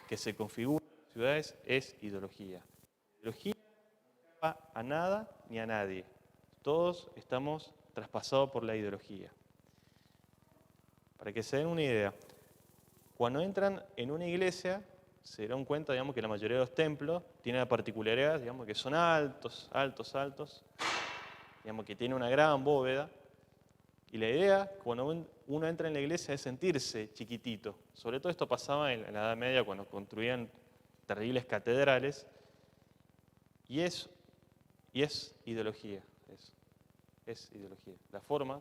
que se configura en las ciudades es ideología. La ideología no escapa a nada ni a nadie. Todos estamos traspasados por la ideología. Para que se den una idea, cuando entran en una iglesia, se dan cuenta, digamos, que la mayoría de los templos tienen la particularidad, digamos, que son altos, altos, altos, digamos, que tienen una gran bóveda. Y la idea, cuando uno entra en la iglesia, es sentirse chiquitito. Sobre todo esto pasaba en la Edad Media, cuando construían terribles catedrales. Y es ideología. Es ideología. La forma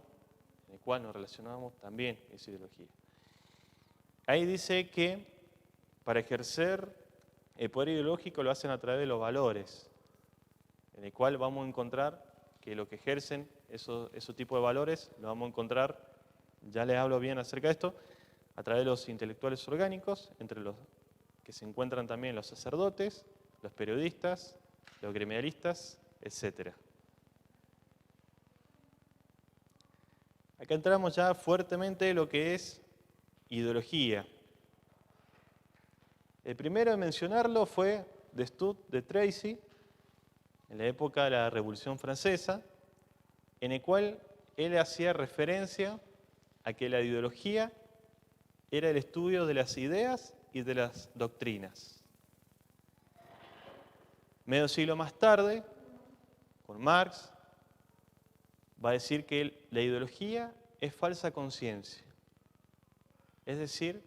en la cual nos relacionamos también es ideología. Ahí dice que para ejercer el poder ideológico lo hacen a través de los valores, en el cual vamos a encontrar que lo que ejercen esos tipos de valores, lo vamos a encontrar, ya les hablo bien acerca de esto, a través de los intelectuales orgánicos, entre los que se encuentran también los sacerdotes, los periodistas, los gremialistas, etc. Acá entramos ya fuertemente en lo que es ideología. El primero en mencionarlo fue de Stud de Tracy, en la época de la Revolución Francesa, en el cual él hacía referencia a que la ideología era el estudio de las ideas y de las doctrinas. Medio siglo más tarde, con Marx, va a decir que la ideología es falsa conciencia. Es decir,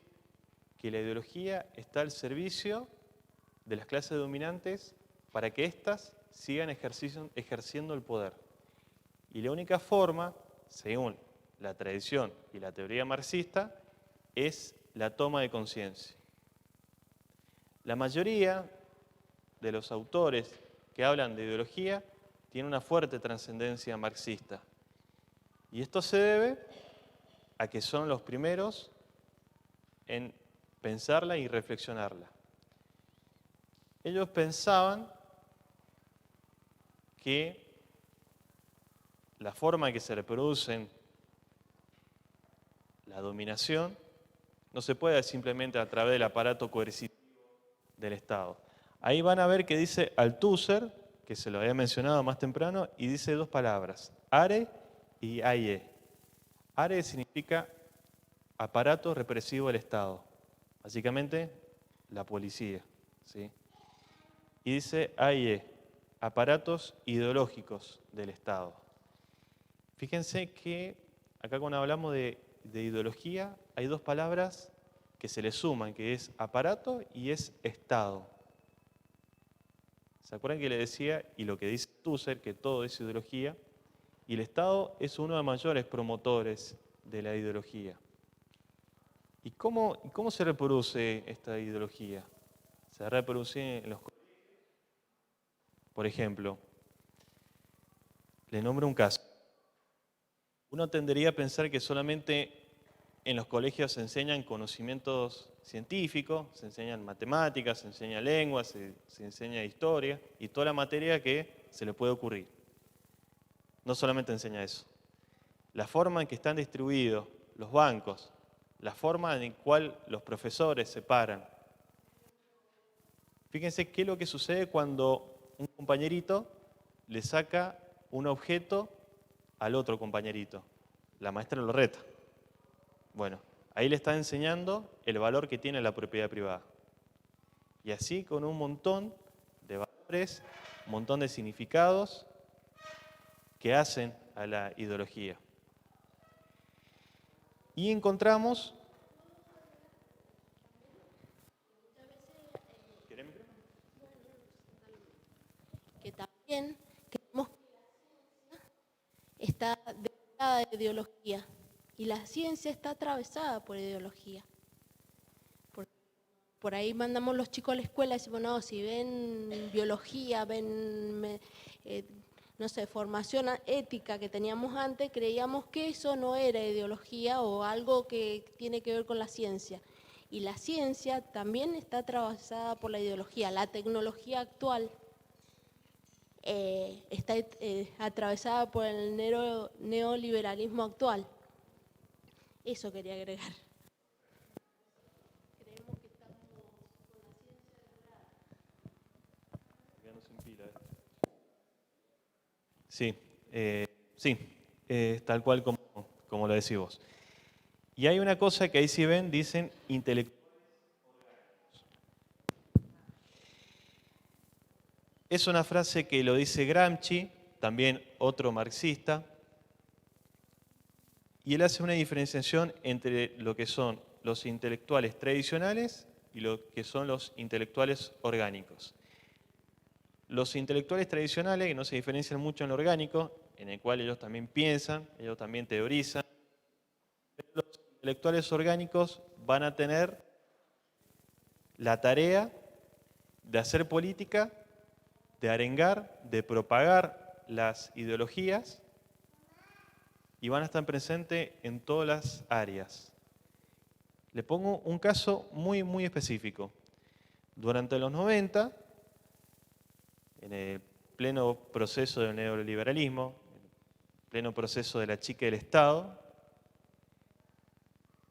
que la ideología está al servicio de las clases dominantes para que éstas sigan ejerciendo el poder. Y la única forma, según la tradición y la teoría marxista, es la toma de conciencia. La mayoría de los autores que hablan de ideología tiene una fuerte trascendencia marxista. Y esto se debe a que son los primeros en pensarla y reflexionarla. Ellos pensaban que la forma en que se reproducen la dominación no se puede simplemente a través del aparato coercitivo del Estado. Ahí van a ver que dice Althusser, que se lo había mencionado más temprano, y dice dos palabras, are y aie. Are significa aparato represivo del Estado, básicamente la policía, ¿sí? Y dice aie, aparatos ideológicos del Estado. Fíjense que acá cuando hablamos de ideología hay dos palabras que se le suman, que es aparato y es Estado. ¿Se acuerdan que le decía, y lo que dice Tusser, que todo es ideología? Y el Estado es uno de los mayores promotores de la ideología. ¿Y cómo se reproduce esta ideología? Se reproduce en los colegios. Por ejemplo, le nombro un caso. Uno tendería a pensar que solamente en los colegios se enseñan conocimientos científicos, se enseñan matemáticas, se enseña lengua, se enseña historia y toda la materia que se le puede ocurrir. No solamente enseña eso. La forma en que están distribuidos los bancos, la forma en la cual los profesores se paran. Fíjense qué es lo que sucede cuando un compañerito le saca un objeto al otro compañerito. La maestra lo reta. Bueno, ahí le está enseñando el valor que tiene la propiedad privada. Y así con un montón de valores, un montón de significados que hacen a la ideología. Y encontramos... Que también creemos que está dedicada a ideología y la ciencia está atravesada por ideología. Por ahí mandamos los chicos a la escuela y decimos, no, si ven biología, ven, no sé, formación ética que teníamos antes, creíamos que eso no era ideología o algo que tiene que ver con la ciencia. Y la ciencia también está atravesada por la ideología. La tecnología actual está atravesada por el neoliberalismo actual. Eso quería agregar. Creemos que estamos con la ciencia lograda. Sí, tal cual como lo decís vos. Y hay una cosa que ahí sí ven, dicen intelectuales. Es una frase que lo dice Gramsci, también otro marxista, y él hace una diferenciación entre lo que son los intelectuales tradicionales y lo que son los intelectuales orgánicos. Los intelectuales tradicionales, que no se diferencian mucho en lo orgánico, en el cual ellos también piensan, ellos también teorizan, pero los intelectuales orgánicos van a tener la tarea de hacer política, de arengar, de propagar las ideologías y van a estar presentes en todas las áreas. Le pongo un caso muy, muy específico. Durante los 90, en el pleno proceso del neoliberalismo, en pleno proceso de la chica del Estado,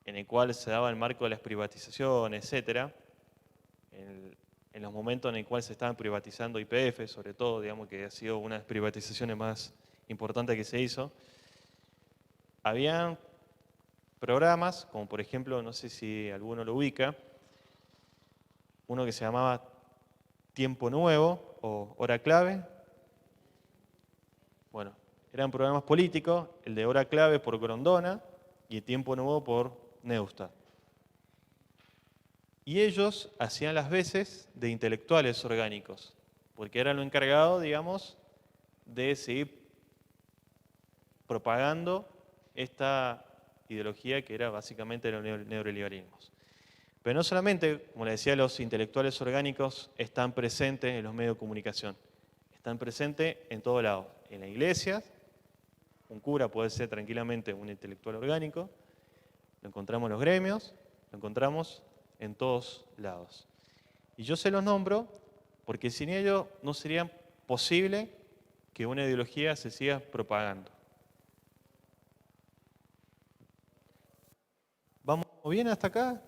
en el cual se daba el marco de las privatizaciones, etcétera, en los momentos en el cual se estaban privatizando YPF, sobre todo, digamos que ha sido una de las privatizaciones más importantes que se hizo, habían programas, como por ejemplo, no sé si alguno lo ubica, uno que se llamaba Tiempo Nuevo o Hora Clave. Bueno, eran programas políticos, el de Hora Clave por Grondona y el Tiempo Nuevo por Neustadt. Y ellos hacían las veces de intelectuales orgánicos, porque eran los encargados, digamos, de seguir propagando esta ideología que era básicamente el neoliberalismo. Pero no solamente, como les decía, los intelectuales orgánicos están presentes en los medios de comunicación, Están presentes en todo lado. En la iglesia, un cura puede ser tranquilamente un intelectual orgánico, lo encontramos en los gremios, lo encontramos en todos lados. Y yo se los nombro porque sin ello no sería posible que una ideología se siga propagando. ¿Vamos bien hasta acá?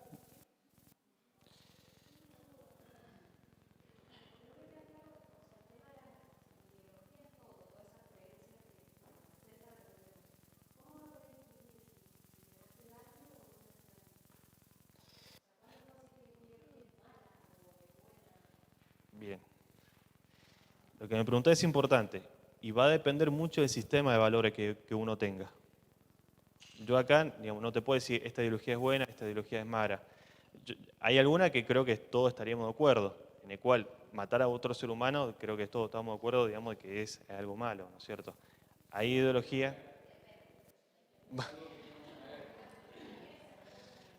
Bien. Lo que me pregunté es importante y va a depender mucho del sistema de valores que uno tenga. Yo acá, digamos, no te puedo decir esta ideología es buena, esta ideología es mala. Hay alguna que creo que todos estaríamos de acuerdo, en el cual matar a otro ser humano, creo que todos estamos de acuerdo, digamos, de que es algo malo, ¿no es cierto? Hay ideología.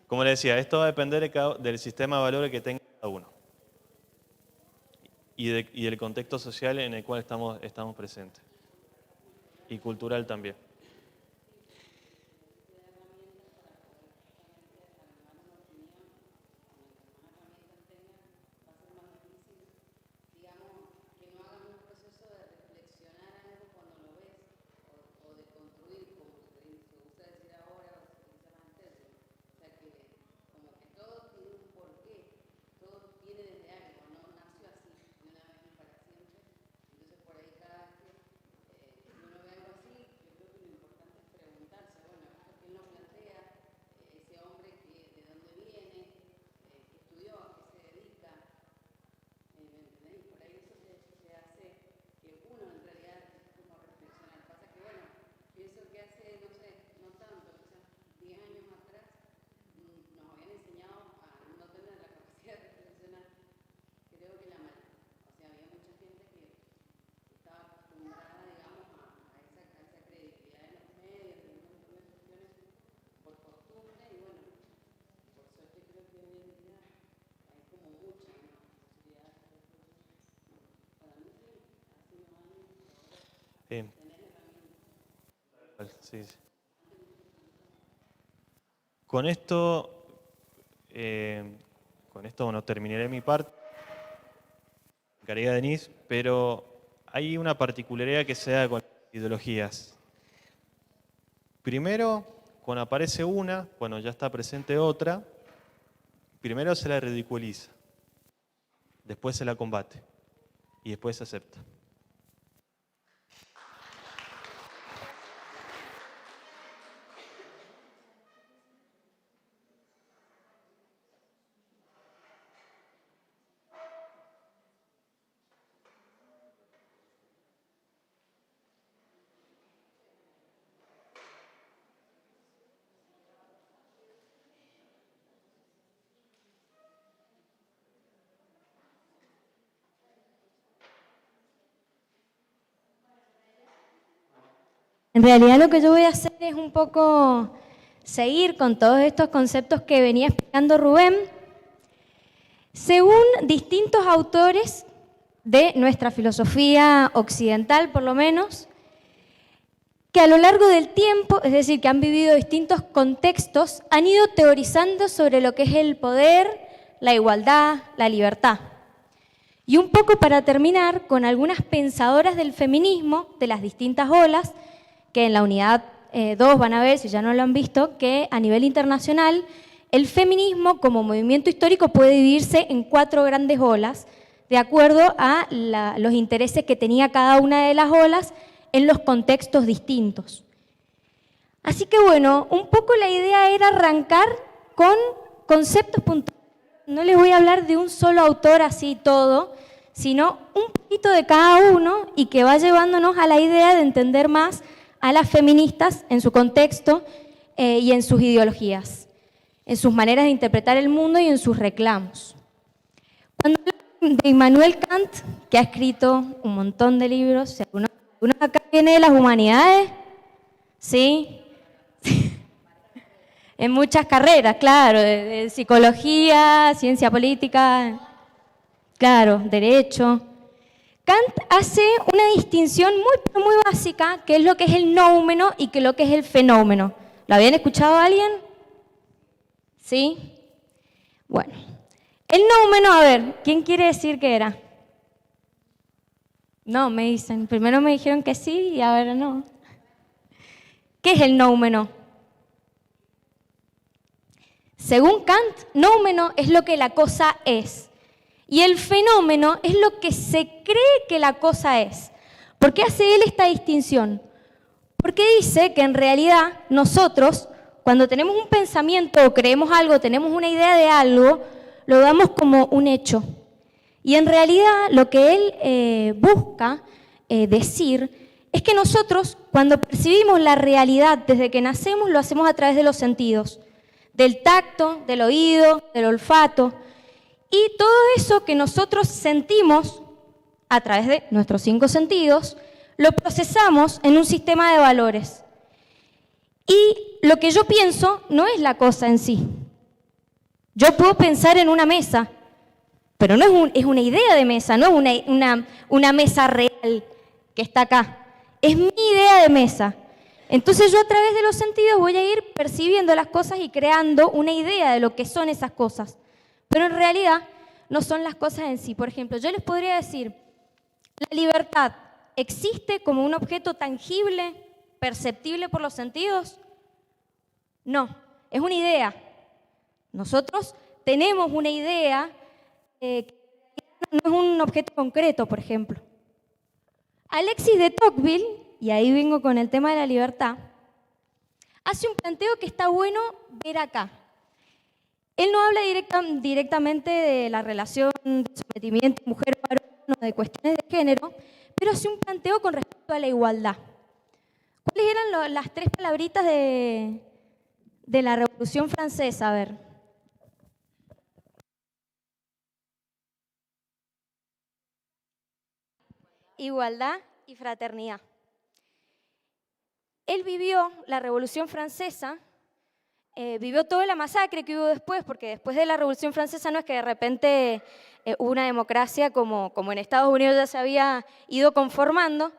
Como le decía, esto va a depender del sistema de valores que tenga cada uno y del contexto social en el cual estamos presentes y cultural también. Sí, sí. Con esto, bueno, terminaré mi parte. Caridad Denise, pero hay una particularidad que se da con las ideologías. Primero, cuando aparece una, cuando ya está presente otra, primero se la ridiculiza, después se la combate y después se acepta. En realidad lo que yo voy a hacer es un poco seguir con todos estos conceptos que venía explicando Rubén, según distintos autores de nuestra filosofía occidental, por lo menos, que a lo largo del tiempo, es decir, que han vivido distintos contextos, han ido teorizando sobre lo que es el poder, la igualdad, la libertad. Y un poco para terminar, con algunas pensadoras del feminismo, de las distintas olas, que en la unidad 2 van a ver, si ya no lo han visto, que a nivel internacional el feminismo como movimiento histórico puede dividirse en 4 grandes olas, de acuerdo a los intereses que tenía cada una de las olas en los contextos distintos. Así que bueno, un poco la idea era arrancar con conceptos puntuales. No les voy a hablar de un solo autor así todo, sino un poquito de cada uno y que va llevándonos a la idea de entender más a las feministas en su contexto y en sus ideologías, en sus maneras de interpretar el mundo y en sus reclamos. Cuando hablamos de Immanuel Kant, que ha escrito un montón de libros, ¿alguno acá viene de las humanidades? ¿Sí? En muchas carreras, claro, de psicología, ciencia política, claro, derecho. Kant hace una distinción muy básica, que es lo que es el noumeno y que lo que es el fenómeno. ¿Lo habían escuchado alguien? ¿Sí? Bueno, el noumeno, a ver, ¿quién quiere decir qué era? No, me dicen. Primero me dijeron que sí y ahora no. ¿Qué es el noumeno? Según Kant, noumeno es lo que la cosa es. Y el fenómeno es lo que se cree que la cosa es. ¿Por qué hace él esta distinción? Porque dice que en realidad nosotros, cuando tenemos un pensamiento o creemos algo, tenemos una idea de algo, lo damos como un hecho. Y en realidad lo que él busca decir es que nosotros, cuando percibimos la realidad desde que nacemos, lo hacemos a través de los sentidos, del tacto, del oído, del olfato. Y todo eso que nosotros sentimos a través de nuestros 5 sentidos, lo procesamos en un sistema de valores. Y lo que yo pienso no es la cosa en sí. Yo puedo pensar en una mesa, pero no es una idea de mesa, no es una mesa real que está acá. Es mi idea de mesa. Entonces yo a través de los sentidos voy a ir percibiendo las cosas y creando una idea de lo que son esas cosas. Pero en realidad no son las cosas en sí. Por ejemplo, yo les podría decir, ¿la libertad existe como un objeto tangible, perceptible por los sentidos? No, es una idea. Nosotros tenemos una idea que no es un objeto concreto, por ejemplo. Alexis de Tocqueville, y ahí vengo con el tema de la libertad, hace un planteo que está bueno ver acá. Él no habla directamente de la relación de sometimiento mujer-varón o de cuestiones de género, pero hace un planteo con respecto a la igualdad. ¿Cuáles eran las 3 palabritas de la Revolución Francesa? A ver. Igualdad y fraternidad. Él vivió la Revolución Francesa, vivió toda la masacre que hubo después, porque después de la Revolución Francesa no es que de repente hubo una democracia como en Estados Unidos ya se había ido conformando.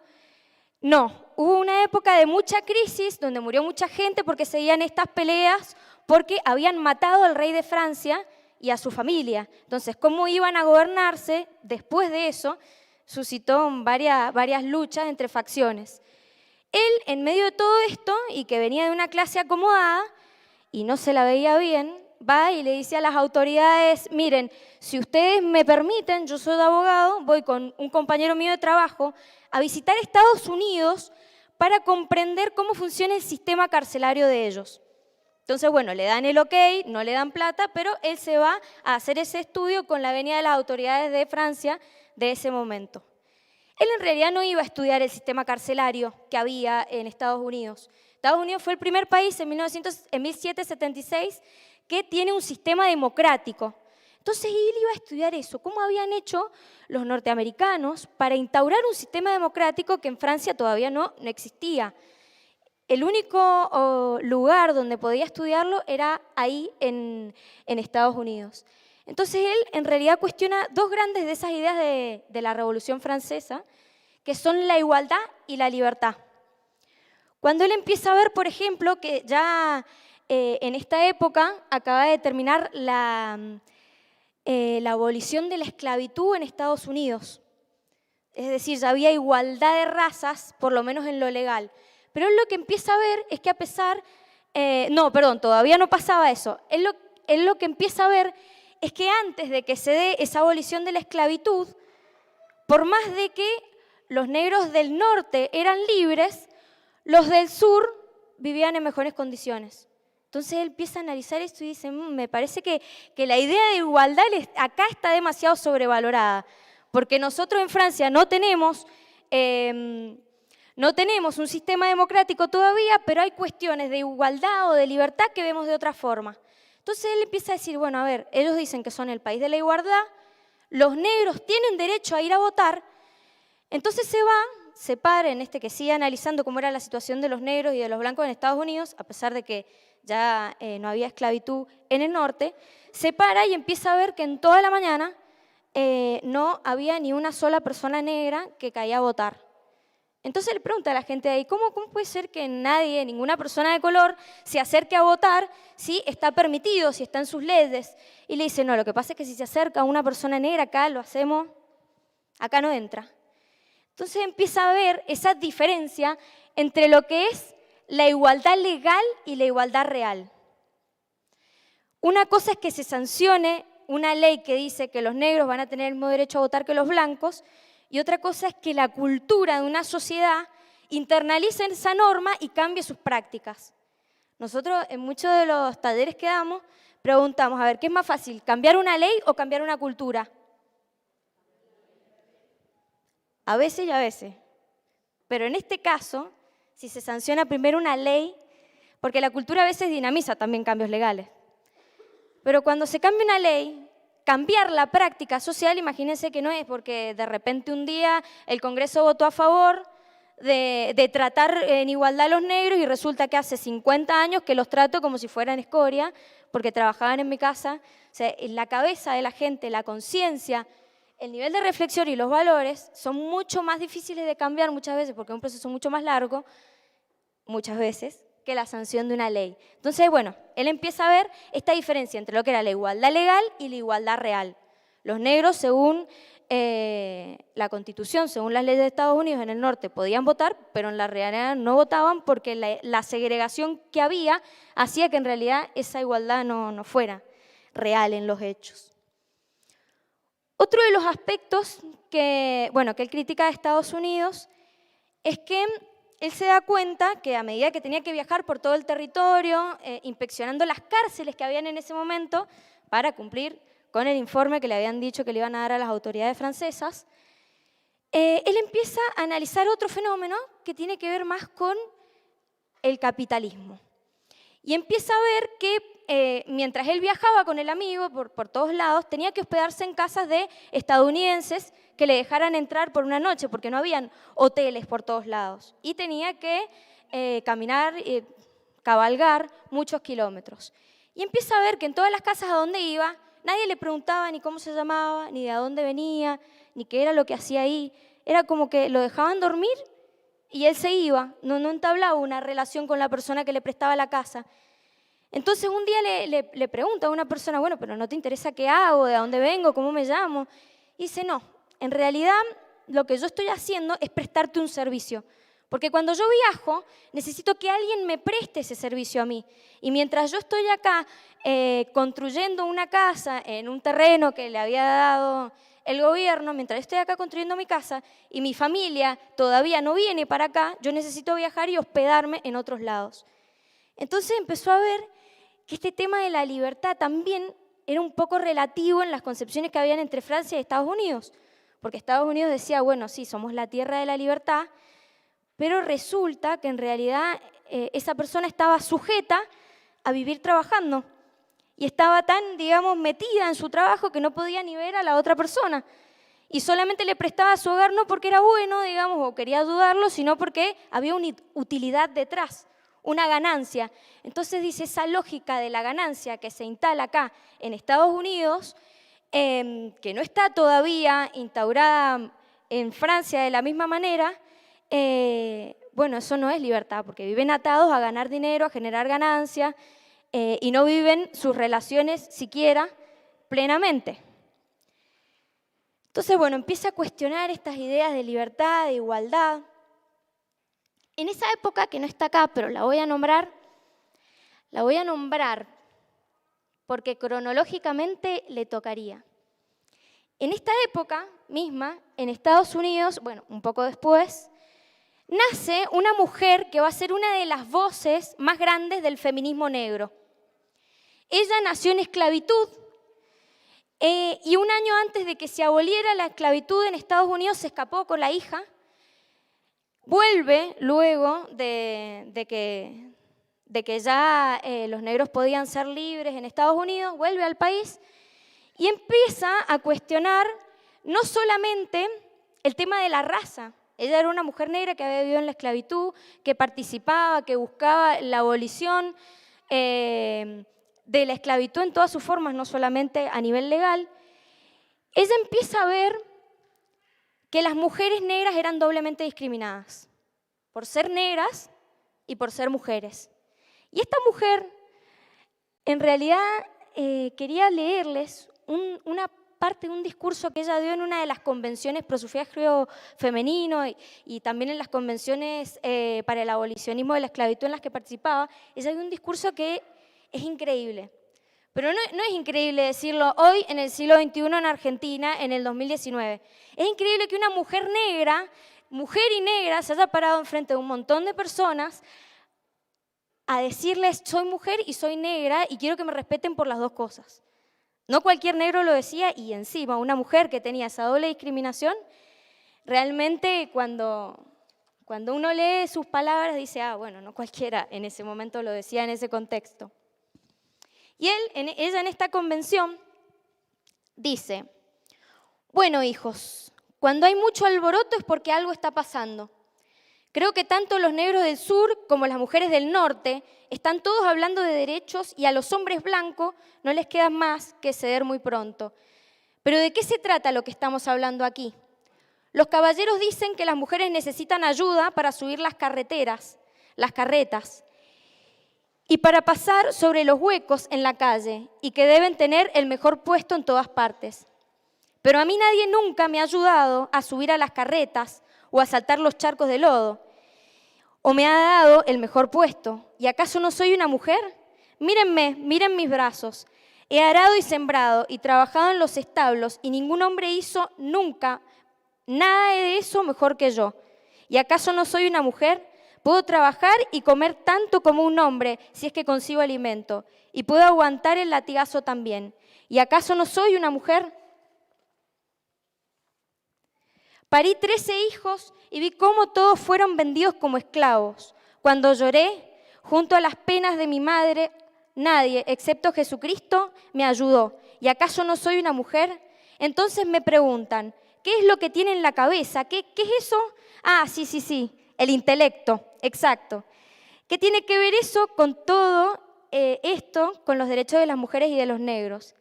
No, hubo una época de mucha crisis donde murió mucha gente porque seguían estas peleas porque habían matado al rey de Francia y a su familia. Entonces, ¿cómo iban a gobernarse después de eso? Suscitó varias luchas entre facciones. Él, en medio de todo esto, y que venía de una clase acomodada, y no se la veía bien, va y le dice a las autoridades, miren, si ustedes me permiten, yo soy abogado, voy con un compañero mío de trabajo a visitar Estados Unidos para comprender cómo funciona el sistema carcelario de ellos. Entonces, bueno, le dan el ok, no le dan plata, pero él se va a hacer ese estudio con la venida de las autoridades de Francia de ese momento. Él en realidad no iba a estudiar el sistema carcelario que había en Estados Unidos. Estados Unidos fue el primer país en 1776 que tiene un sistema democrático. Entonces él iba a estudiar eso, cómo habían hecho los norteamericanos para instaurar un sistema democrático que en Francia todavía no existía. El único lugar donde podía estudiarlo era ahí en Estados Unidos. Entonces él en realidad cuestiona 2 grandes de esas ideas de la Revolución Francesa, que son la igualdad y la libertad. Cuando él empieza a ver, por ejemplo, que ya en esta época acaba de terminar la abolición de la esclavitud en Estados Unidos. Es decir, ya había igualdad de razas, por lo menos en lo legal. Pero él lo que empieza a ver es que a pesar... todavía no pasaba eso. Él lo que empieza a ver es que antes de que se dé esa abolición de la esclavitud, por más de que los negros del norte eran libres, los del sur vivían en mejores condiciones. Entonces él empieza a analizar esto y dice, me parece que la idea de igualdad acá está demasiado sobrevalorada, porque nosotros en Francia no tenemos un sistema democrático todavía, pero hay cuestiones de igualdad o de libertad que vemos de otra forma. Entonces él empieza a decir, bueno, a ver, ellos dicen que son el país de la igualdad, los negros tienen derecho a ir a votar, entonces se para en que sigue analizando cómo era la situación de los negros y de los blancos en Estados Unidos, a pesar de que ya no había esclavitud en el norte, se para y empieza a ver que en toda la mañana no había ni una sola persona negra que caía a votar. Entonces le pregunta a la gente de ahí, ¿cómo puede ser que nadie, ninguna persona de color, se acerque a votar si está permitido, si está en sus leyes? Y le dice, no, lo que pasa es que si se acerca una persona negra, acá lo hacemos, acá no entra. Entonces empieza a ver esa diferencia entre lo que es la igualdad legal y la igualdad real. Una cosa es que se sancione una ley que dice que los negros van a tener el mismo derecho a votar que los blancos, y otra cosa es que la cultura de una sociedad internalice esa norma y cambie sus prácticas. Nosotros en muchos de los talleres que damos preguntamos, a ver, ¿qué es más fácil, cambiar una ley o cambiar una cultura? A veces y a veces. Pero en este caso, si se sanciona primero una ley, porque la cultura a veces dinamiza también cambios legales, pero cuando se cambia una ley, cambiar la práctica social, imagínense que no es porque de repente un día el Congreso votó a favor de tratar en igualdad a los negros y resulta que hace 50 años que los trato como si fueran escoria porque trabajaban en mi casa. O sea, en la cabeza de la gente, la conciencia, el nivel de reflexión y los valores son mucho más difíciles de cambiar muchas veces porque es un proceso mucho más largo, muchas veces, que la sanción de una ley. Entonces, bueno, él empieza a ver esta diferencia entre lo que era la igualdad legal y la igualdad real. Los negros, según la Constitución, según las leyes de Estados Unidos en el norte, podían votar, pero en la realidad no votaban porque la segregación que había hacía que en realidad esa igualdad no fuera real en los hechos. Otro de los aspectos que él critica de Estados Unidos es que él se da cuenta que a medida que tenía que viajar por todo el territorio, inspeccionando las cárceles que habían en ese momento para cumplir con el informe que le habían dicho que le iban a dar a las autoridades francesas, él empieza a analizar otro fenómeno que tiene que ver más con el capitalismo. Y empieza a ver que mientras él viajaba con el amigo por todos lados, tenía que hospedarse en casas de estadounidenses que le dejaran entrar por una noche, porque no habían hoteles por todos lados. Y tenía que caminar, cabalgar muchos kilómetros. Y empieza a ver que en todas las casas a donde iba, nadie le preguntaba ni cómo se llamaba, ni de dónde venía, ni qué era lo que hacía ahí. Era como que lo dejaban dormir y él se iba, no entablaba una relación con la persona que le prestaba la casa. Entonces un día le pregunta a una persona, bueno, pero ¿no te interesa qué hago, de dónde vengo, cómo me llamo? Y dice, no, en realidad lo que yo estoy haciendo es prestarte un servicio. Porque cuando yo viajo, necesito que alguien me preste ese servicio a mí. Y mientras yo estoy acá construyendo una casa en un terreno que le había dado el gobierno, mientras estoy acá construyendo mi casa y mi familia todavía no viene para acá, yo necesito viajar y hospedarme en otros lados. Entonces empezó a ver que este tema de la libertad también era un poco relativo en las concepciones que habían entre Francia y Estados Unidos. Porque Estados Unidos decía, bueno, sí, somos la tierra de la libertad, pero resulta que en realidad esa persona estaba sujeta a vivir trabajando y estaba tan, digamos, metida en su trabajo que no podía ni ver a la otra persona. Y solamente le prestaba su hogar no porque era bueno, digamos, o quería ayudarlo, sino porque había una utilidad detrás, una ganancia. Entonces dice, esa lógica de la ganancia que se instala acá en Estados Unidos, que no está todavía instaurada en Francia de la misma manera, bueno, eso no es libertad, porque viven atados a ganar dinero, a generar ganancias, y no viven sus relaciones siquiera plenamente. Entonces, bueno, empieza a cuestionar estas ideas de libertad, de igualdad. En esa época, que no está acá, pero la voy a nombrar porque cronológicamente le tocaría. En esta época misma, en Estados Unidos, bueno, un poco después, nace una mujer que va a ser una de las voces más grandes del feminismo negro. Ella nació en esclavitud y un año antes de que se aboliera la esclavitud en Estados Unidos se escapó con la hija. Vuelve luego de que ya los negros podían ser libres en Estados Unidos, vuelve al país y empieza a cuestionar no solamente el tema de la raza. Ella era una mujer negra que había vivido en la esclavitud, que participaba, que buscaba la abolición de la esclavitud en todas sus formas, no solamente a nivel legal. ella empieza a ver que las mujeres negras eran doblemente discriminadas, por ser negras y por ser mujeres. Y esta mujer, en realidad, quería leerles una parte de un discurso que ella dio en una de las convenciones pro sufragio femenino y también en las convenciones para el abolicionismo de la esclavitud en las que participaba. Ella dio un discurso que es increíble. Pero no es increíble decirlo hoy, en el siglo XXI, en Argentina, en el 2019. Es increíble que una mujer negra, mujer y negra, se haya parado enfrente de un montón de personas a decirles, soy mujer y soy negra y quiero que me respeten por las dos cosas. No cualquier negro lo decía, y encima una mujer que tenía esa doble discriminación, realmente cuando uno lee sus palabras dice, bueno, no cualquiera en ese momento lo decía en ese contexto. Y ella en esta convención dice, bueno, hijos, cuando hay mucho alboroto es porque algo está pasando. Creo que tanto los negros del sur como las mujeres del norte están todos hablando de derechos y a los hombres blancos no les queda más que ceder muy pronto. Pero ¿de qué se trata lo que estamos hablando aquí? Los caballeros dicen que las mujeres necesitan ayuda para subir las carretas, y para pasar sobre los huecos en la calle, y que deben tener el mejor puesto en todas partes. Pero a mí nadie nunca me ha ayudado a subir a las carretas o a saltar los charcos de lodo, o me ha dado el mejor puesto. ¿Y acaso no soy una mujer? Mírenme, miren mis brazos. He arado y sembrado y trabajado en los establos, y ningún hombre hizo nunca nada de eso mejor que yo. ¿Y acaso no soy una mujer? Puedo trabajar y comer tanto como un hombre si es que consigo alimento, y puedo aguantar el latigazo también. ¿Y acaso no soy una mujer? Parí 13 hijos y vi cómo todos fueron vendidos como esclavos. Cuando lloré, junto a las penas de mi madre, nadie, excepto Jesucristo, me ayudó. ¿Y acaso no soy una mujer? Entonces me preguntan, ¿qué es lo que tiene en la cabeza? ¿Qué es eso? Sí, el intelecto, exacto. ¿Qué tiene que ver eso con todo esto, con los derechos de las mujeres y de los negros?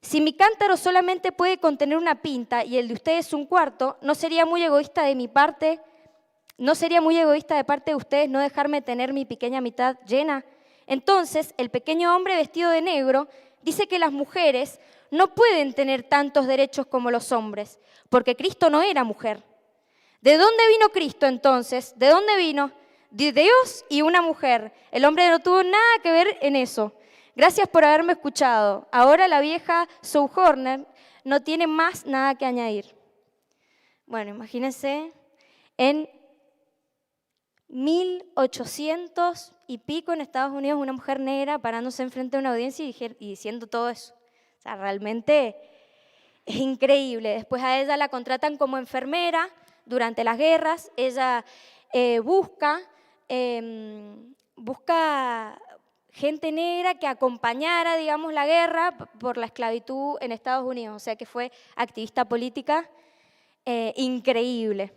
Si mi cántaro solamente puede contener una pinta y el de ustedes un cuarto, ¿no sería muy egoísta de mi parte? ¿No sería muy egoísta de parte de ustedes no dejarme tener mi pequeña mitad llena? Entonces, el pequeño hombre vestido de negro dice que las mujeres no pueden tener tantos derechos como los hombres, porque Cristo no era mujer. ¿De dónde vino Cristo entonces? ¿De dónde vino? De Dios y una mujer. El hombre no tuvo nada que ver en eso. Gracias por haberme escuchado. Ahora la vieja Sue Horner no tiene más nada que añadir. Bueno, imagínense en 1800 y pico en Estados Unidos una mujer negra parándose enfrente de una audiencia y diciendo todo eso. O sea, realmente es increíble. Después a ella la contratan como enfermera durante las guerras. Ella busca gente negra que acompañara, digamos, la guerra por la esclavitud en Estados Unidos. O sea que fue activista política increíble.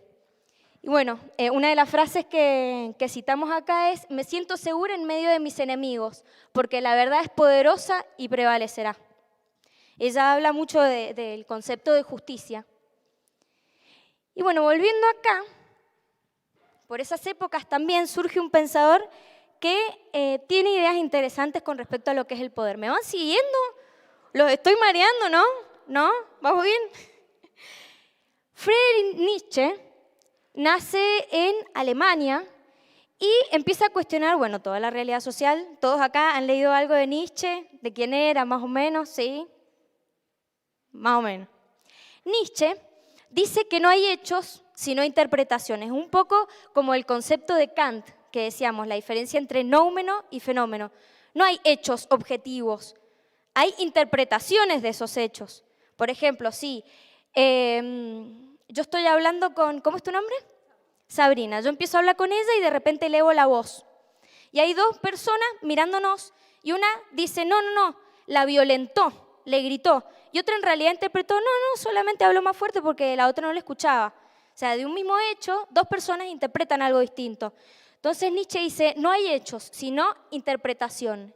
Y bueno, una de las frases que citamos acá es: me siento segura en medio de mis enemigos, porque la verdad es poderosa y prevalecerá. Ella habla mucho del concepto de justicia. Y bueno, volviendo acá, por esas épocas también surge un pensador que tiene ideas interesantes con respecto a lo que es el poder. ¿Me van siguiendo? ¿Los estoy mareando, no? ¿No? ¿Vamos bien? Friedrich Nietzsche nace en Alemania y empieza a cuestionar, bueno, toda la realidad social. ¿Todos acá han leído algo de Nietzsche? ¿De quién era, más o menos? ¿Sí? Más o menos. Nietzsche dice que no hay hechos, sino interpretaciones. Un poco como el concepto de Kant, que decíamos, la diferencia entre noumeno y fenómeno. No hay hechos objetivos, hay interpretaciones de esos hechos. Por ejemplo, si yo estoy hablando con, ¿cómo es tu nombre? Sabrina. Yo empiezo a hablar con ella y de repente elevo la voz. Y hay dos personas mirándonos y una dice, no, la violentó, le gritó. Y otra en realidad interpretó, no, solamente habló más fuerte porque la otra no le escuchaba. O sea, de un mismo hecho, dos personas interpretan algo distinto. Entonces Nietzsche dice, no hay hechos, sino interpretaciones.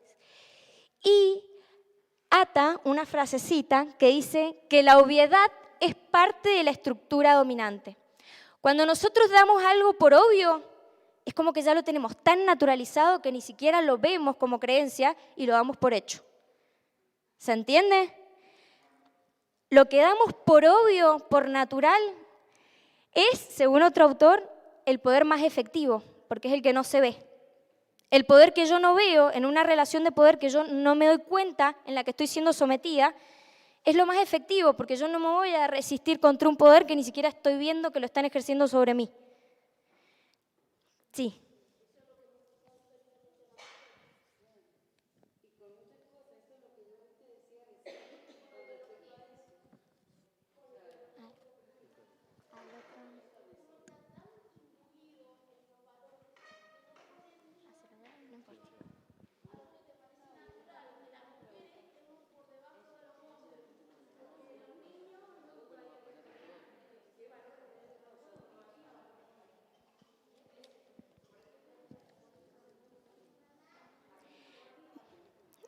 Y ata una frasecita que dice que la obviedad es parte de la estructura dominante. Cuando nosotros damos algo por obvio, es como que ya lo tenemos tan naturalizado que ni siquiera lo vemos como creencia y lo damos por hecho. ¿Se entiende? Lo que damos por obvio, por natural, es, según otro autor, el poder más efectivo, porque es el que no se ve. El poder que yo no veo en una relación de poder que yo no me doy cuenta, en la que estoy siendo sometida, es lo más efectivo, porque yo no me voy a resistir contra un poder que ni siquiera estoy viendo que lo están ejerciendo sobre mí. Sí.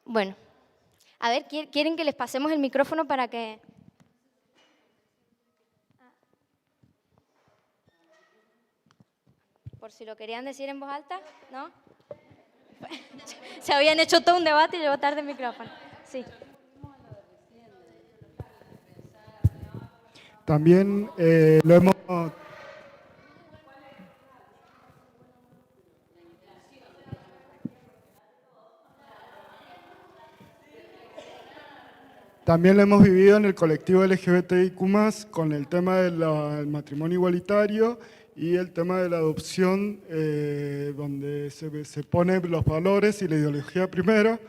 Bueno, a ver, ¿quieren que les pasemos el micrófono para que...? Por si lo querían decir en voz alta, ¿no? Se habían hecho todo un debate y llegó tarde el micrófono. Sí. También lo hemos... También lo hemos vivido en el colectivo LGBTIQ+, con el tema del matrimonio igualitario y el tema de la adopción, donde se ponen los valores y la ideología primero,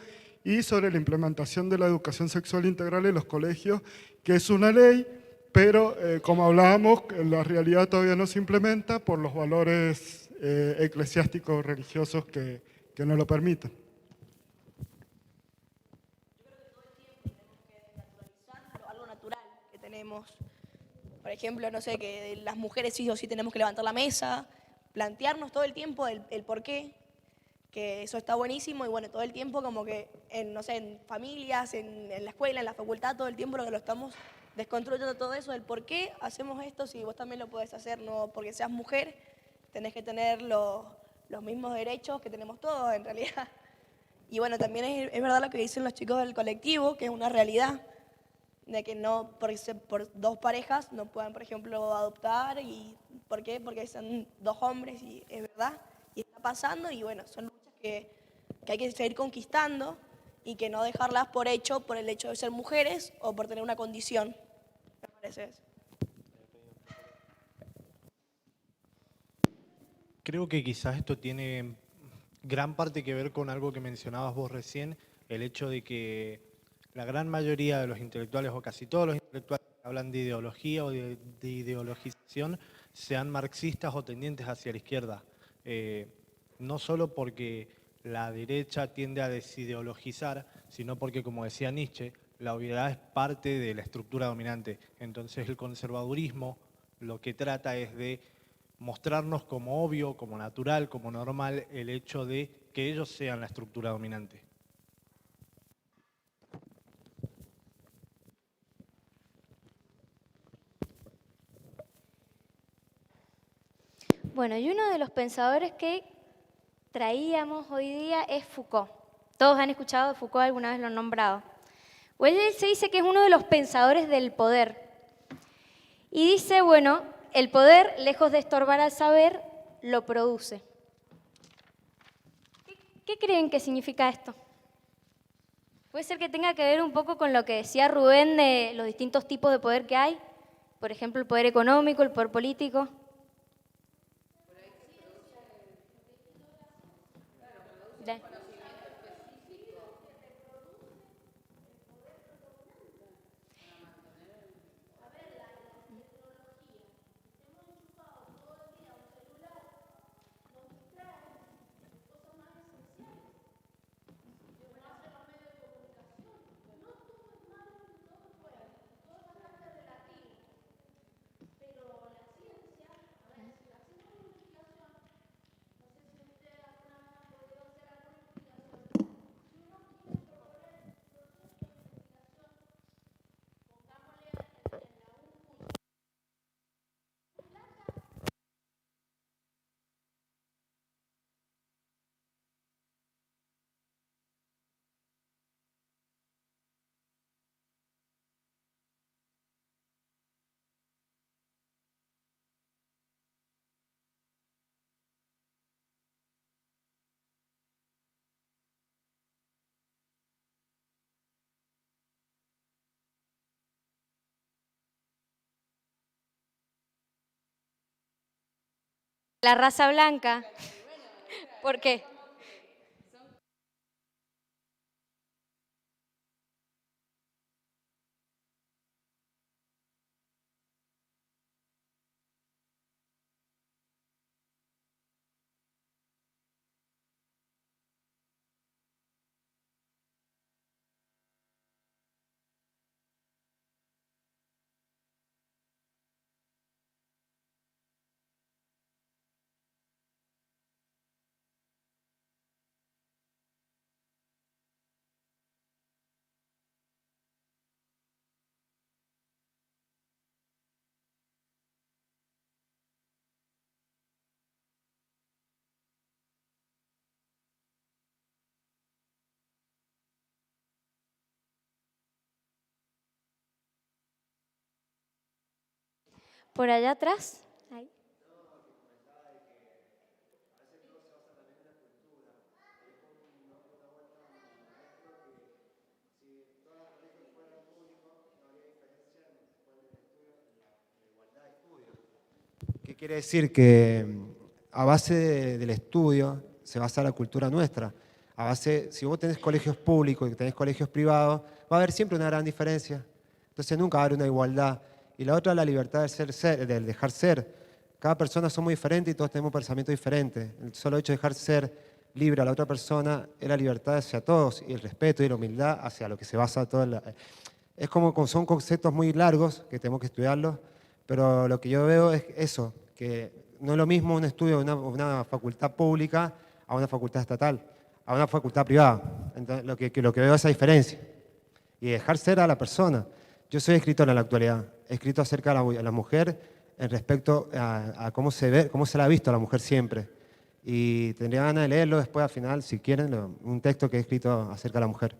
y sobre la implementación de la educación sexual integral en los colegios, que es una ley, pero como hablábamos, la realidad todavía no se implementa por los valores eclesiásticos religiosos que no lo permiten. Algo natural que tenemos. Por ejemplo, no sé, que las mujeres sí o sí tenemos que levantar la mesa, plantearnos todo el tiempo el por qué, que eso está buenísimo, y bueno, todo el tiempo como que, no sé, en familias, en la escuela, en la facultad, todo el tiempo lo que lo estamos desconstruyendo todo eso, el por qué hacemos esto, si vos también lo podés hacer, no porque seas mujer, tenés que tener los mismos derechos que tenemos todos en realidad. Y bueno, también es verdad lo que dicen los chicos del colectivo, que es una realidad, de que no, por dos parejas no puedan, por ejemplo, adoptar. ¿Y por qué? Porque son dos hombres, y es verdad, y está pasando, y bueno, son luchas que hay que seguir conquistando y que no dejarlas por hecho, por el hecho de ser mujeres o por tener una condición. Me parece eso. Creo que quizás esto tiene gran parte que ver con algo que mencionabas vos recién, el hecho de que la gran mayoría de los intelectuales, o casi todos los intelectuales que hablan de ideología o de ideologización, sean marxistas o tendientes hacia la izquierda. No solo porque la derecha tiende a desideologizar, sino porque, como decía Nietzsche, la obviedad es parte de la estructura dominante. Entonces el conservadurismo lo que trata es de mostrarnos como obvio, como natural, como normal, el hecho de que ellos sean la estructura dominante. Bueno, y uno de los pensadores que traíamos hoy día es Foucault. Todos han escuchado de Foucault, alguna vez lo han nombrado. O él se dice que es uno de los pensadores del poder. Y dice, bueno, el poder, lejos de estorbar al saber, lo produce. ¿Qué creen que significa esto? Puede ser que tenga que ver un poco con lo que decía Rubén de los distintos tipos de poder que hay. Por ejemplo, el poder económico, el poder político. La raza blanca. ¿Por qué? Por allá atrás. Ahí. ¿Qué quiere decir? Que a base del estudio se basa la cultura nuestra. A base, si vos tenés colegios públicos y tenés colegios privados, va a haber siempre una gran diferencia. Entonces nunca va a haber una igualdad. Y la otra es la libertad del dejar ser. Cada persona somos diferentes y todos tenemos pensamientos diferentes. El solo hecho de dejar ser libre a la otra persona es la libertad hacia todos y el respeto y la humildad hacia lo que se basa todo. Es como son conceptos muy largos que tenemos que estudiarlos, pero lo que yo veo es eso, que no es lo mismo un estudio de una facultad pública a una facultad estatal, a una facultad privada. Entonces, lo que veo es esa diferencia. Y dejar ser a la persona. Yo soy escritor en la actualidad, he escrito acerca de la mujer en respecto a cómo se ve, cómo se la ha visto a la mujer siempre. Y tendría ganas de leerlo después, al final, si quieren, un texto que he escrito acerca de la mujer.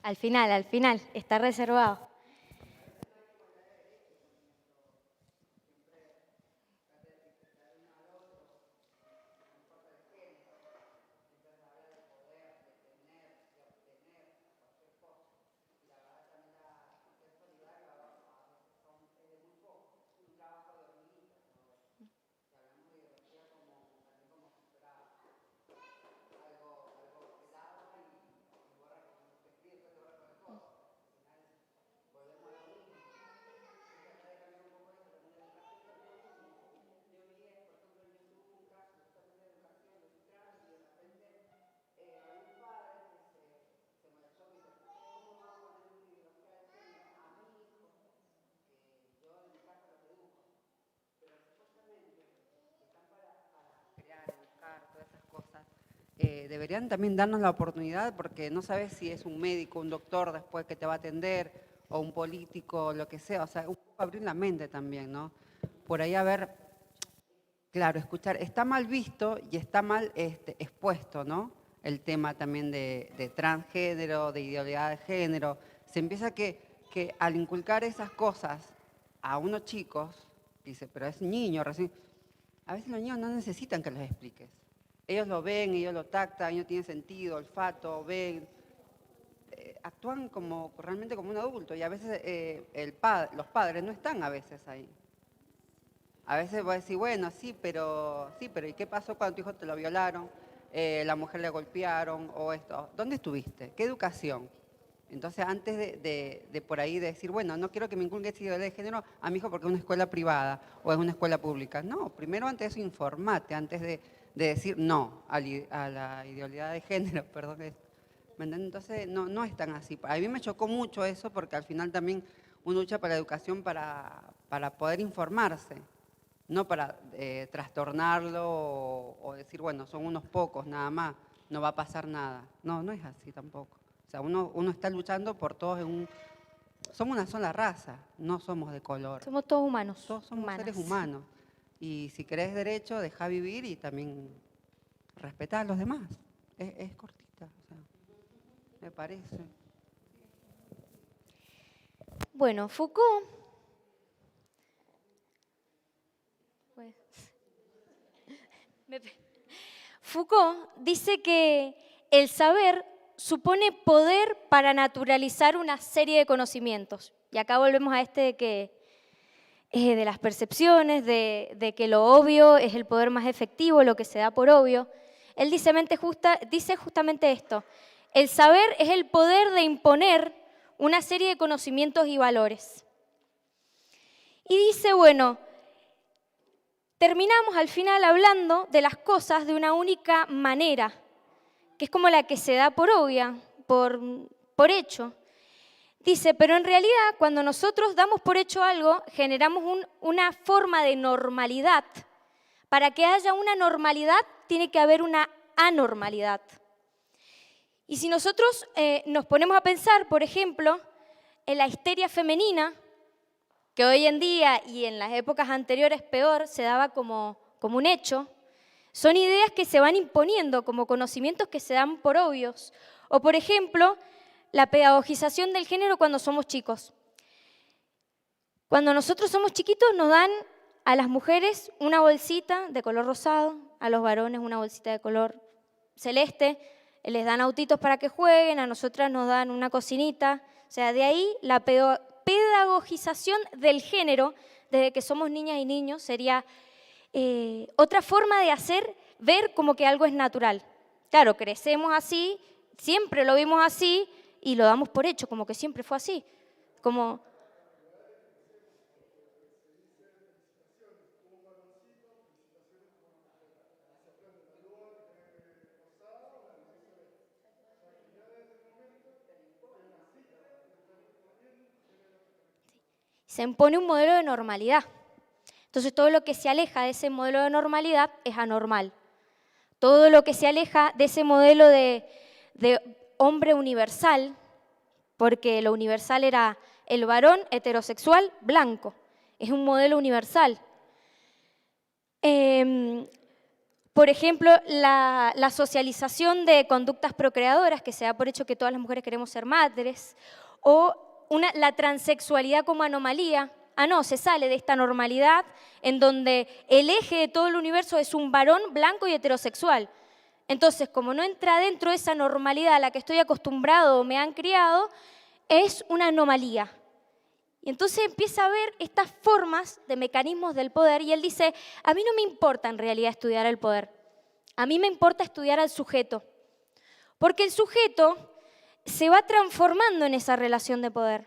Al final, está reservado. Deberían también darnos la oportunidad, porque no sabes si es un médico, un doctor después que te va a atender, o un político, lo que sea. O sea, un poco abrir la mente también, ¿no? Por ahí a ver, claro, escuchar. Está mal visto y está mal expuesto, ¿no? El tema también de transgénero, de ideología de género. Se empieza que al inculcar esas cosas a unos chicos, dice, pero es niño recién. A veces los niños no necesitan que los expliques. Ellos lo ven, ellos lo tactan, ellos tienen sentido, olfato, ven, actúan realmente como un adulto y a veces los padres no están a veces ahí. A veces voy a decir, bueno, sí, pero ¿y qué pasó cuando tu hijo te lo violaron? La mujer le golpearon o esto. ¿Dónde estuviste? ¿Qué educación? Entonces, antes de por ahí decir, bueno, no quiero que me inculque esa ideología de género a mi hijo porque es una escuela privada o es una escuela pública. No, primero antes de eso informate, antes de decir no a la ideología de género, perdón. ¿Me entienden? Entonces, no es tan así. A mí me chocó mucho eso porque al final también uno lucha para la educación para poder informarse, no para trastornarlo o decir, bueno, son unos pocos nada más, no va a pasar nada. No es así tampoco. O sea, uno está luchando por todos somos una sola raza, no somos de color. Somos todos humanos. Todos somos seres humanos. Y si querés derecho, deja vivir y también respetar a los demás. Es cortita, o sea, me parece. Bueno, Foucault dice que el saber supone poder para naturalizar una serie de conocimientos. Y acá volvemos a de que de las percepciones, de que lo obvio es el poder más efectivo, lo que se da por obvio. Él dice justamente esto: el saber es el poder de imponer una serie de conocimientos y valores. Y dice, bueno, terminamos al final hablando de las cosas de una única manera, que es como la que se da por obvia, por hecho. Dice, pero en realidad cuando nosotros damos por hecho algo, generamos una forma de normalidad. Para que haya una normalidad, tiene que haber una anormalidad. Y si nosotros nos ponemos a pensar, por ejemplo, en la histeria femenina, que hoy en día y en las épocas anteriores peor, se daba como un hecho, son ideas que se van imponiendo como conocimientos que se dan por obvios. O, por ejemplo, la pedagogización del género cuando somos chicos. Cuando nosotros somos chiquitos nos dan a las mujeres una bolsita de color rosado, a los varones una bolsita de color celeste, les dan autitos para que jueguen, a nosotras nos dan una cocinita. O sea, de ahí la pedagogización del género, desde que somos niñas y niños, sería otra forma de hacer ver como que algo es natural. Claro, crecemos así, siempre lo vimos así y lo damos por hecho, como que siempre fue así. Como... Se impone un modelo de normalidad. Entonces todo lo que se aleja de ese modelo de normalidad es anormal. Todo lo que se aleja de ese modelo de hombre universal, porque lo universal era el varón heterosexual blanco, es un modelo universal. Por ejemplo, la socialización de conductas procreadoras, que se da por hecho que todas las mujeres queremos ser madres, o la transexualidad como anomalía. No, se sale de esta normalidad en donde el eje de todo el universo es un varón blanco y heterosexual. Entonces, como no entra dentro de esa normalidad a la que estoy acostumbrado o me han criado, es una anomalía. Y entonces empieza a ver estas formas de mecanismos del poder y él dice, a mí no me importa en realidad estudiar el poder, a mí me importa estudiar al sujeto, porque el sujeto se va transformando en esa relación de poder.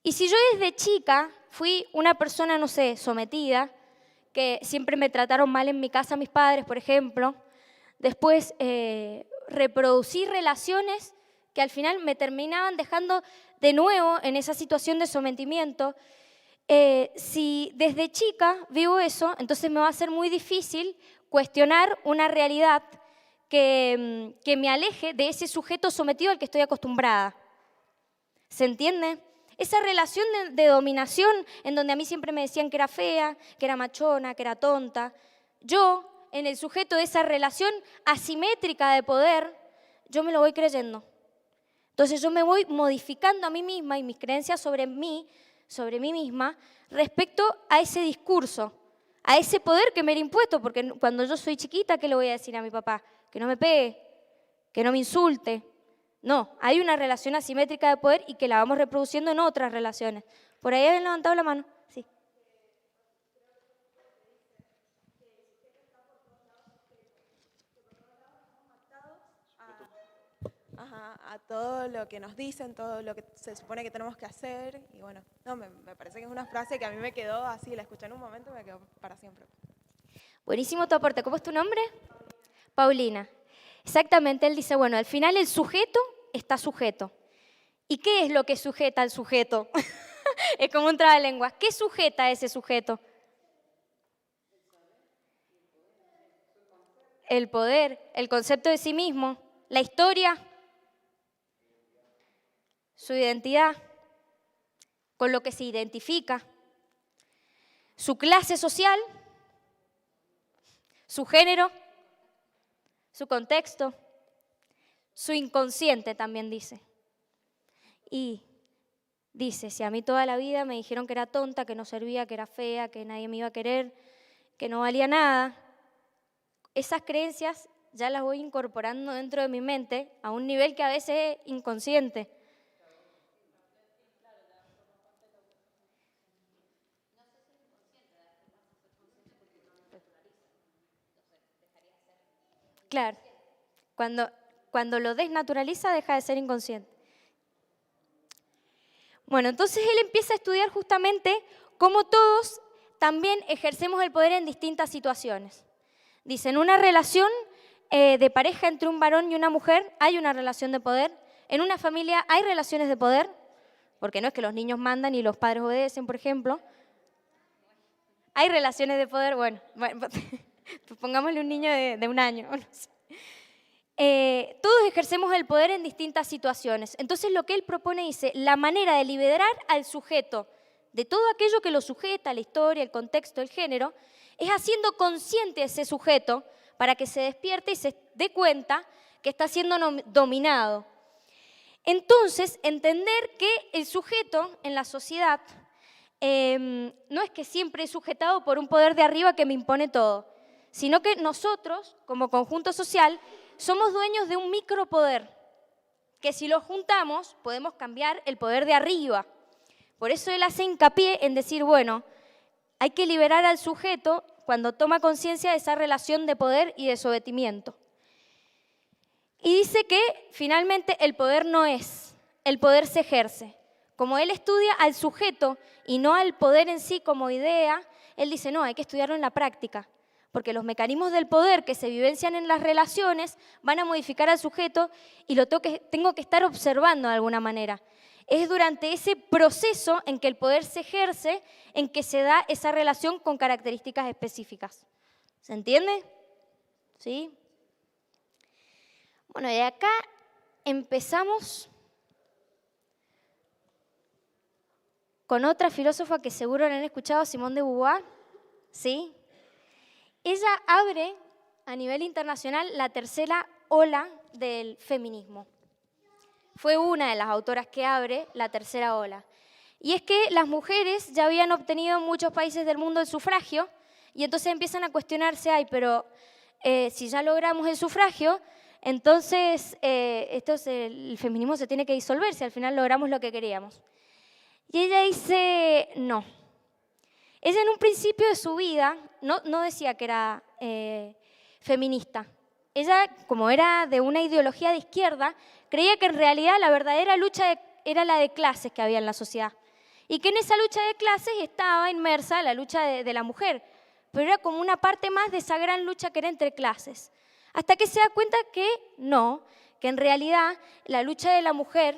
Y si yo desde chica fui una persona, no sé, sometida, que siempre me trataron mal en mi casa mis padres, por ejemplo, después reproducí relaciones que al final me terminaban dejando de nuevo en esa situación de sometimiento. Si desde chica vivo eso, entonces me va a ser muy difícil cuestionar una realidad que me aleje de ese sujeto sometido al que estoy acostumbrada. ¿Se entiende? Esa relación de dominación en donde a mí siempre me decían que era fea, que era machona, que era tonta. Yo, en el sujeto de esa relación asimétrica de poder, yo me lo voy creyendo. Entonces yo me voy modificando a mí misma y mis creencias sobre mí misma, respecto a ese discurso, a ese poder que me era impuesto, porque cuando yo soy chiquita, ¿qué le voy a decir a mi papá? Que no me pegue, que no me insulte. No, hay una relación asimétrica de poder y que la vamos reproduciendo en otras relaciones. Por ahí habían levantado la mano. Sí. A todo lo que nos dicen, todo lo que se supone que tenemos que hacer. Y bueno, no, me parece que es una frase que a mí me quedó así, la escuché en un momento y me quedó para siempre. Buenísimo tu aporte. ¿Cómo es tu nombre? Paulina. Exactamente, él dice, bueno, al final el sujeto está sujeto. ¿Y qué es lo que sujeta al sujeto? Es como un trabalenguas. ¿Qué sujeta a ese sujeto? El poder, el concepto de sí mismo, la historia, su identidad, con lo que se identifica, su clase social, su género, su contexto, su inconsciente también dice. Y dice, si a mí toda la vida me dijeron que era tonta, que no servía, que era fea, que nadie me iba a querer, que no valía nada, esas creencias ya las voy incorporando dentro de mi mente a un nivel que a veces es inconsciente. Claro. Cuando lo desnaturaliza, deja de ser inconsciente. Bueno, entonces él empieza a estudiar justamente cómo todos también ejercemos el poder en distintas situaciones. Dice, en una relación de pareja entre un varón y una mujer hay una relación de poder. En una familia hay relaciones de poder, porque no es que los niños mandan y los padres obedecen, por ejemplo. Hay relaciones de poder, bueno pues pongámosle un niño de 1 año. No sé. Todos ejercemos el poder en distintas situaciones. Entonces lo que él propone dice, la manera de liberar al sujeto de todo aquello que lo sujeta, la historia, el contexto, el género, es haciendo consciente a ese sujeto para que se despierte y se dé cuenta que está siendo dominado. Entonces, entender que el sujeto en la sociedad no es que siempre es sujetado por un poder de arriba que me impone todo, sino que nosotros, como conjunto social, somos dueños de un micropoder, que si lo juntamos podemos cambiar el poder de arriba. Por eso él hace hincapié en decir, bueno, hay que liberar al sujeto cuando toma conciencia de esa relación de poder y de sometimiento. Y dice que finalmente el poder no es, el poder se ejerce. Como él estudia al sujeto y no al poder en sí como idea, él dice, no, hay que estudiarlo en la práctica, porque los mecanismos del poder que se vivencian en las relaciones van a modificar al sujeto y lo tengo que estar observando de alguna manera. Es durante ese proceso en que el poder se ejerce, en que se da esa relación con características específicas. ¿Se entiende? ¿Sí? Bueno, y acá empezamos con otra filósofa que seguro la han escuchado, Simone de Beauvoir. ¿Sí? Ella abre a nivel internacional la tercera ola del feminismo. Fue una de las autoras que abre la tercera ola. Y es que las mujeres ya habían obtenido en muchos países del mundo el sufragio y entonces empiezan a cuestionarse, pero si ya logramos el sufragio, entonces el feminismo se tiene que disolver si al final logramos lo que queríamos. Y ella dice, no. Ella en un principio de su vida no decía que era feminista. Ella, como era de una ideología de izquierda, creía que en realidad la verdadera lucha era la de clases que había en la sociedad. Y que en esa lucha de clases estaba inmersa la lucha de la mujer. Pero era como una parte más de esa gran lucha que era entre clases. Hasta que se da cuenta que no, que en realidad la lucha de la mujer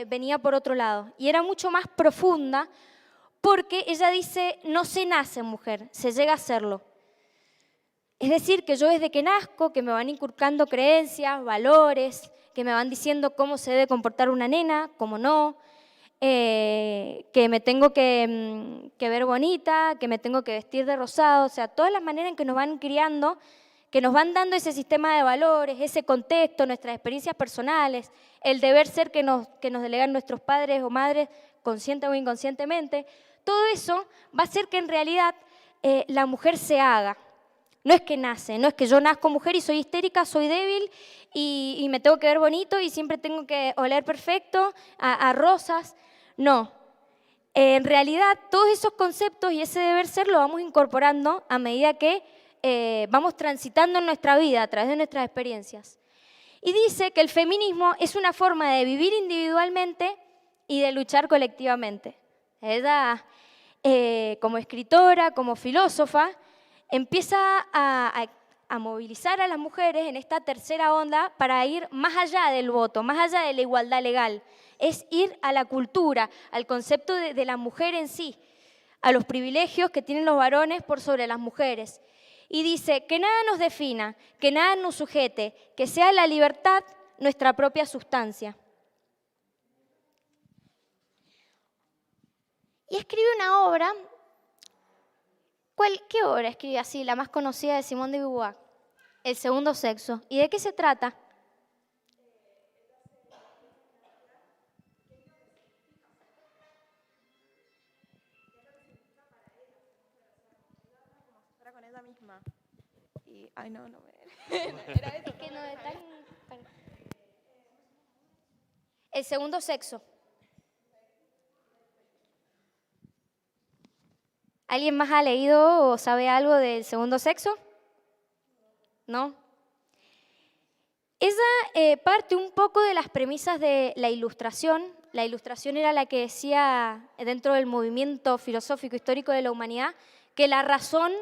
venía por otro lado. Y era mucho más profunda porque ella dice, no se nace mujer, se llega a serlo. Es decir, que yo desde que nazco, que me van inculcando creencias, valores, que me van diciendo cómo se debe comportar una nena, cómo no, que me tengo que ver bonita, que me tengo que vestir de rosado, o sea, todas las maneras en que nos van criando, que nos van dando ese sistema de valores, ese contexto, nuestras experiencias personales, el deber ser que nos delegan nuestros padres o madres, consciente o inconscientemente, todo eso va a hacer que en realidad la mujer se haga. No es que nace, no es que yo nazco mujer y soy histérica, soy débil y me tengo que ver bonito y siempre tengo que oler perfecto, a rosas. No. En realidad, todos esos conceptos y ese deber ser lo vamos incorporando a medida que vamos transitando en nuestra vida a través de nuestras experiencias. Y dice que el feminismo es una forma de vivir individualmente y de luchar colectivamente. Ella, como escritora, como filósofa, empieza a movilizar a las mujeres en esta tercera onda para ir más allá del voto, más allá de la igualdad legal. Es ir a la cultura, al concepto de la mujer en sí, a los privilegios que tienen los varones por sobre las mujeres. Y dice que nada nos defina, que nada nos sujete, que sea la libertad nuestra propia sustancia. Y escribe una obra. ¿Qué obra escribe así, la más conocida de Simone de Beauvoir? El segundo sexo. ¿Y de qué se trata? Era con ella misma. Y, ay, no era eso. Que no es tan... El segundo sexo. ¿Alguien más ha leído o sabe algo del segundo sexo? ¿No? parte un poco de las premisas de la Ilustración. La Ilustración era la que decía, dentro del movimiento filosófico histórico de la humanidad, que la razón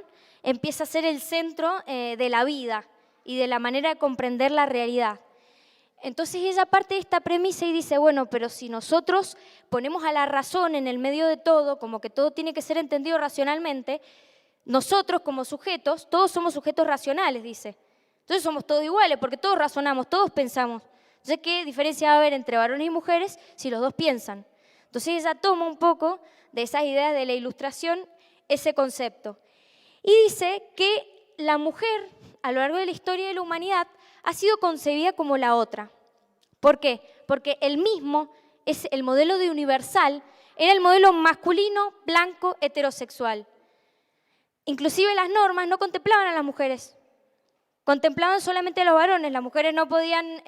empieza a ser el centro de la vida y de la manera de comprender la realidad. Entonces ella parte de esta premisa y dice, bueno, pero si nosotros ponemos a la razón en el medio de todo, como que todo tiene que ser entendido racionalmente, nosotros como sujetos, todos somos sujetos racionales, dice. Entonces somos todos iguales, porque todos razonamos, todos pensamos. Entonces, ¿qué diferencia va a haber entre varones y mujeres si los dos piensan? Entonces ella toma un poco de esas ideas de la Ilustración, ese concepto. Y dice que la mujer, a lo largo de la historia de la humanidad, ha sido concebida como la otra. ¿Por qué? Porque el mismo, es el modelo de universal, era el modelo masculino, blanco, heterosexual. Inclusive las normas no contemplaban a las mujeres, contemplaban solamente a los varones. Las mujeres no podían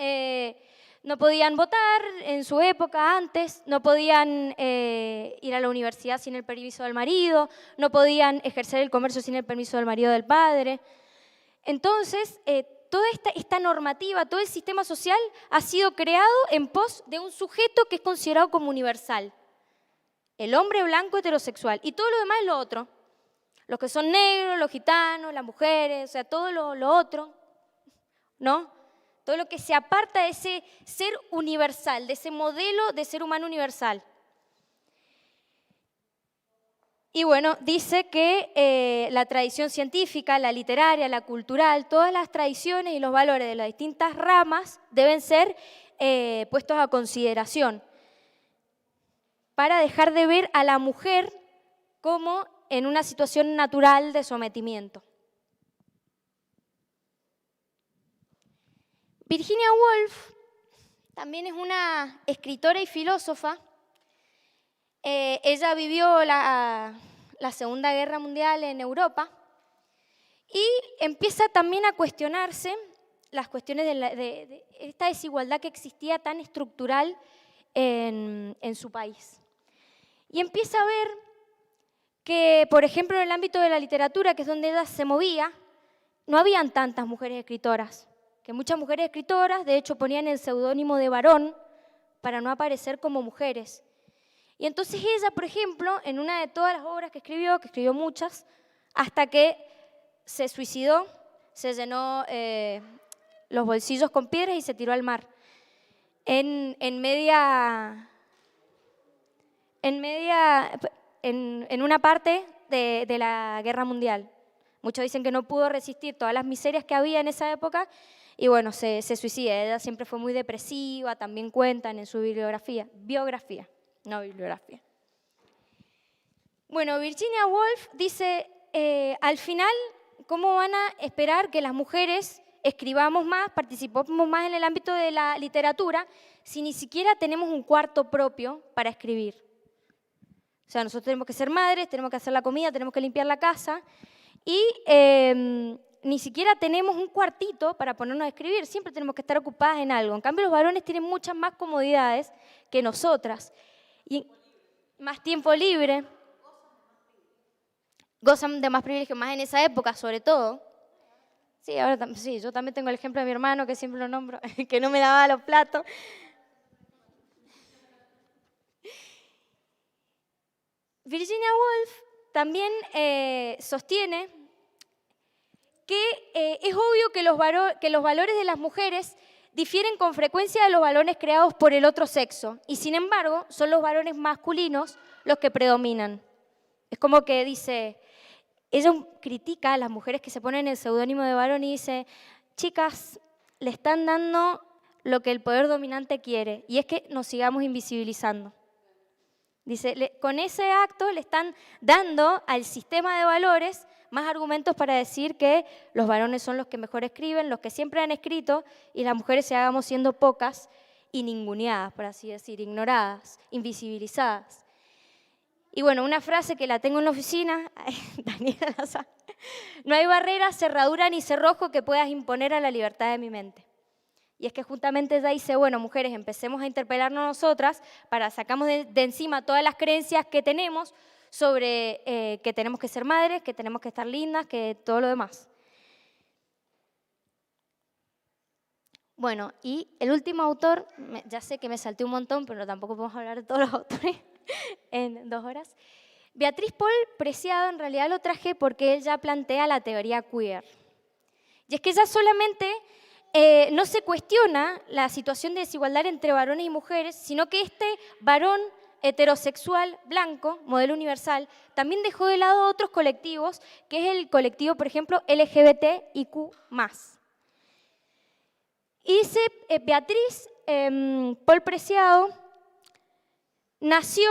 votar en su época antes, no podían ir a la universidad sin el permiso del marido, no podían ejercer el comercio sin el permiso del marido del padre. Entonces, toda esta normativa, todo el sistema social ha sido creado en pos de un sujeto que es considerado como universal. El hombre blanco heterosexual. Y todo lo demás es lo otro. Los que son negros, los gitanos, las mujeres, o sea, todo lo otro, ¿no? Todo lo que se aparta de ese ser universal, de ese modelo de ser humano universal. Y bueno, dice que la tradición científica, la literaria, la cultural, todas las tradiciones y los valores de las distintas ramas deben ser puestos a consideración para dejar de ver a la mujer como en una situación natural de sometimiento. Virginia Woolf también es una escritora y filósofa. Ella vivió la Segunda Guerra Mundial en Europa y empieza también a cuestionarse las cuestiones de esta desigualdad que existía tan estructural en su país. Y empieza a ver que, por ejemplo, en el ámbito de la literatura, que es donde ella se movía, no habían tantas mujeres escritoras, que muchas mujeres escritoras, de hecho, ponían el seudónimo de varón para no aparecer como mujeres. Y entonces ella, por ejemplo, en una de todas las obras que escribió muchas, hasta que se suicidó, se llenó los bolsillos con piedras y se tiró al mar. En una parte de la Guerra Mundial. Muchos dicen que no pudo resistir todas las miserias que había en esa época y bueno, se suicida. Ella siempre fue muy depresiva, también cuentan en su biografía, no bibliografía. Bueno, Virginia Woolf dice, al final, ¿cómo van a esperar que las mujeres escribamos más, participemos más en el ámbito de la literatura si ni siquiera tenemos un cuarto propio para escribir? O sea, nosotros tenemos que ser madres, tenemos que hacer la comida, tenemos que limpiar la casa y ni siquiera tenemos un cuartito para ponernos a escribir, siempre tenemos que estar ocupadas en algo. En cambio, los varones tienen muchas más comodidades que nosotras y más tiempo libre, gozan de más privilegios, más en esa época sobre todo. Sí, ahora sí, yo también tengo el ejemplo de mi hermano, que siempre lo nombro, que no me lavaba los platos. Virginia Woolf también sostiene que es obvio que los valores de las mujeres difieren con frecuencia de los valores creados por el otro sexo y sin embargo son los varones masculinos los que predominan. Es como que dice, ella critica a las mujeres que se ponen el seudónimo de varón y dice, chicas, le están dando lo que el poder dominante quiere y es que nos sigamos invisibilizando. Dice, con ese acto le están dando al sistema de valores más argumentos para decir que los varones son los que mejor escriben, los que siempre han escrito, y las mujeres sigamos siendo pocas y ninguneadas, por así decir, ignoradas, invisibilizadas. Y bueno, una frase que la tengo en la oficina, Daniela la sabe, no hay barrera, cerradura ni cerrojo que puedas imponer a la libertad de mi mente. Y es que justamente ella dice, bueno, mujeres, empecemos a interpelarnos nosotras para sacamos de encima todas las creencias que tenemos sobre que tenemos que ser madres, que tenemos que estar lindas, que todo lo demás. Bueno, y el último autor, ya sé que me salté un montón, pero tampoco podemos hablar de todos los autores en 2 horas. Beatriz Paul Preciado en realidad lo traje porque él ya plantea la teoría queer. Y es que ya solamente no se cuestiona la situación de desigualdad entre varones y mujeres, sino que este varón heterosexual, blanco, modelo universal, también dejó de lado otros colectivos, que es el colectivo, por ejemplo, LGBTIQ+. Y dice, Beatriz Paul Preciado nació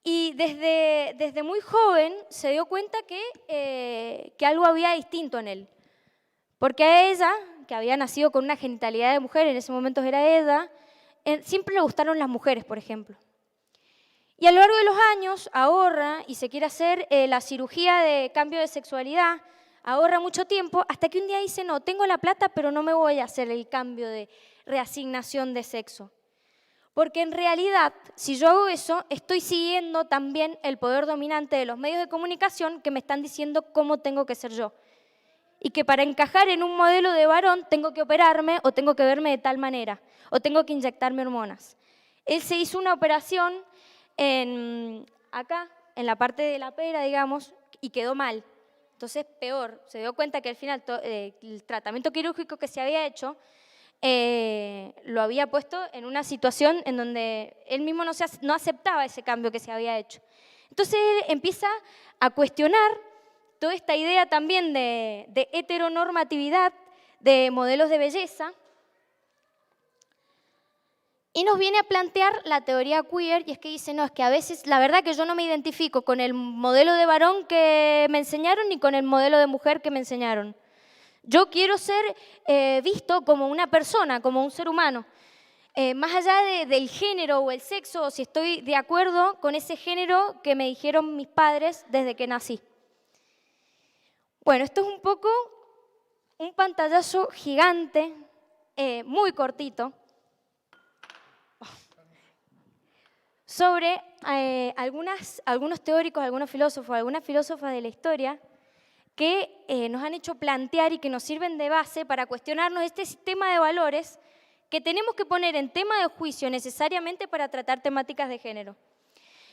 y desde muy joven se dio cuenta que algo había distinto en él. Porque a ella, que había nacido con una genitalidad de mujer, en ese momento era ella, siempre le gustaron las mujeres, por ejemplo. Y a lo largo de los años ahorra y se quiere hacer la cirugía de cambio de sexualidad, ahorra mucho tiempo, hasta que un día dice, no, tengo la plata, pero no me voy a hacer el cambio de reasignación de sexo. Porque en realidad, si yo hago eso, estoy siguiendo también el poder dominante de los medios de comunicación que me están diciendo cómo tengo que ser yo. Y que para encajar en un modelo de varón tengo que operarme o tengo que verme de tal manera, o tengo que inyectarme hormonas. Él se hizo una operación acá, en la parte de la pera, digamos, y quedó mal. Entonces, peor, se dio cuenta que al final el tratamiento quirúrgico que se había hecho lo había puesto en una situación en donde él mismo no aceptaba ese cambio que se había hecho. Entonces, él empieza a cuestionar toda esta idea también de heteronormatividad, de modelos de belleza, y nos viene a plantear la teoría queer, y es que dice, no, es que a veces la verdad que yo no me identifico con el modelo de varón que me enseñaron ni con el modelo de mujer que me enseñaron. Yo quiero ser visto como una persona, como un ser humano, más allá del género o el sexo, o si estoy de acuerdo con ese género que me dijeron mis padres desde que nací. Bueno, esto es un poco un pantallazo gigante, muy cortito, sobre algunos teóricos, algunos filósofos, algunas filósofas de la historia que nos han hecho plantear y que nos sirven de base para cuestionarnos este sistema de valores que tenemos que poner en tema de juicio necesariamente para tratar temáticas de género.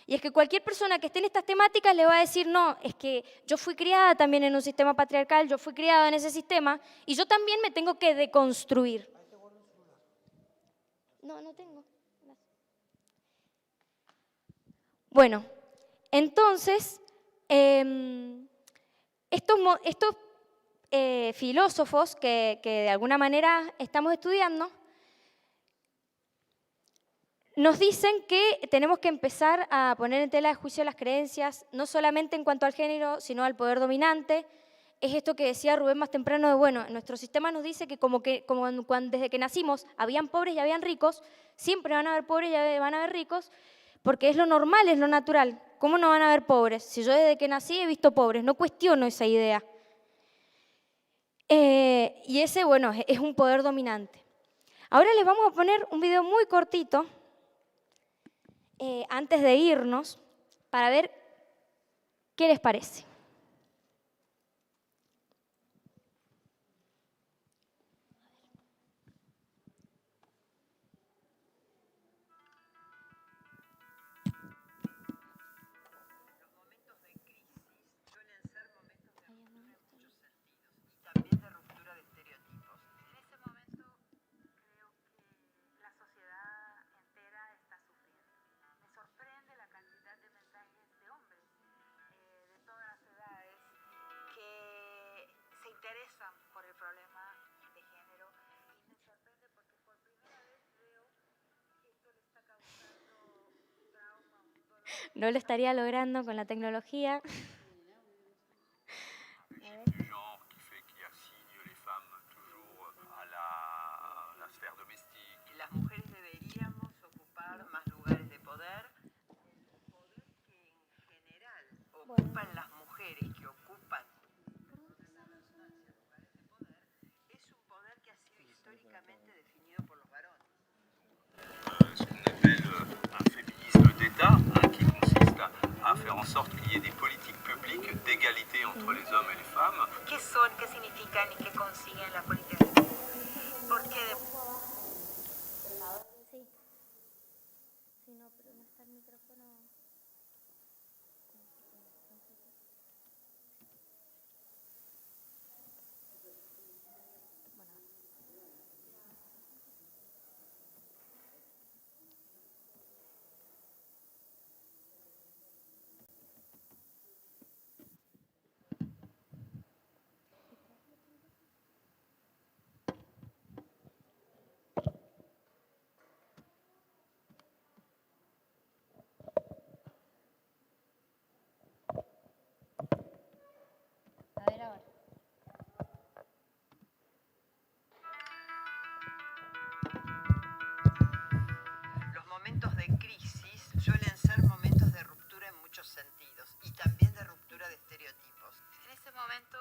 Y es que cualquier persona que esté en estas temáticas le va a decir, no, es que yo fui criada también en un sistema patriarcal, yo fui criada en ese sistema y yo también me tengo que deconstruir. No tengo. Bueno, entonces, estos filósofos que de alguna manera estamos estudiando, nos dicen que tenemos que empezar a poner en tela de juicio las creencias, no solamente en cuanto al género, sino al poder dominante. Es esto que decía Rubén más temprano de, bueno, nuestro sistema nos dice que desde que nacimos habían pobres y habían ricos, siempre van a haber pobres y van a haber ricos, porque es lo normal, es lo natural. ¿Cómo no van a haber pobres? Si yo desde que nací he visto pobres, no cuestiono esa idea. Y ese, bueno, es un poder dominante. Ahora les vamos a poner un video muy cortito, antes de irnos, para ver qué les parece. No lo estaría logrando con la tecnología. Las mujeres deberíamos ocupar más lugares de poder. El poder que en general ocupan las mujeres que ocupan lugares de poder es un poder que ha sido históricamente definido por los varones. Ce qu'on appelle un féminisme d'État, qui consiste à faire en sorte qu'il y ait des politiques publiques d'égalité entre les hommes et les femmes. ¿Qué son, qué significan y qué consiguen las políticas? Porque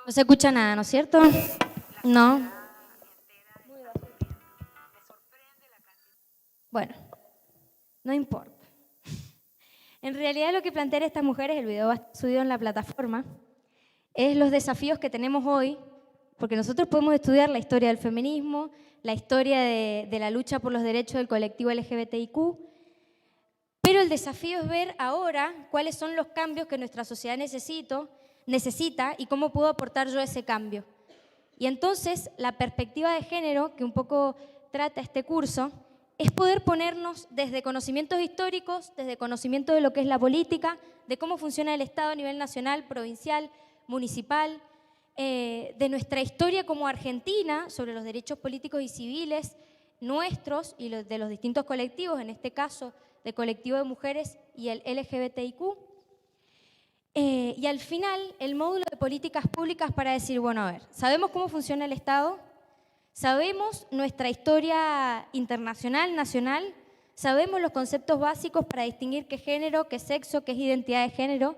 No se escucha nada, ¿no es cierto? No. Bueno, no importa. En realidad lo que plantean estas mujeres, el video va a estar subido en la plataforma, es los desafíos que tenemos hoy, porque nosotros podemos estudiar la historia del feminismo, la historia de la lucha por los derechos del colectivo LGBTIQ, pero el desafío es ver ahora cuáles son los cambios que nuestra sociedad necesita y cómo puedo aportar yo ese cambio. Y entonces la perspectiva de género que un poco trata este curso es poder ponernos desde conocimientos históricos, desde conocimiento de lo que es la política, de cómo funciona el Estado a nivel nacional, provincial, municipal, de nuestra historia como Argentina sobre los derechos políticos y civiles nuestros y de los distintos colectivos, en este caso del colectivo de mujeres y el LGBTIQ. Y al final, el módulo de políticas públicas para decir, bueno, a ver, ¿sabemos cómo funciona el Estado? ¿Sabemos nuestra historia internacional, nacional? ¿Sabemos los conceptos básicos para distinguir qué es género, qué es sexo, qué es identidad de género,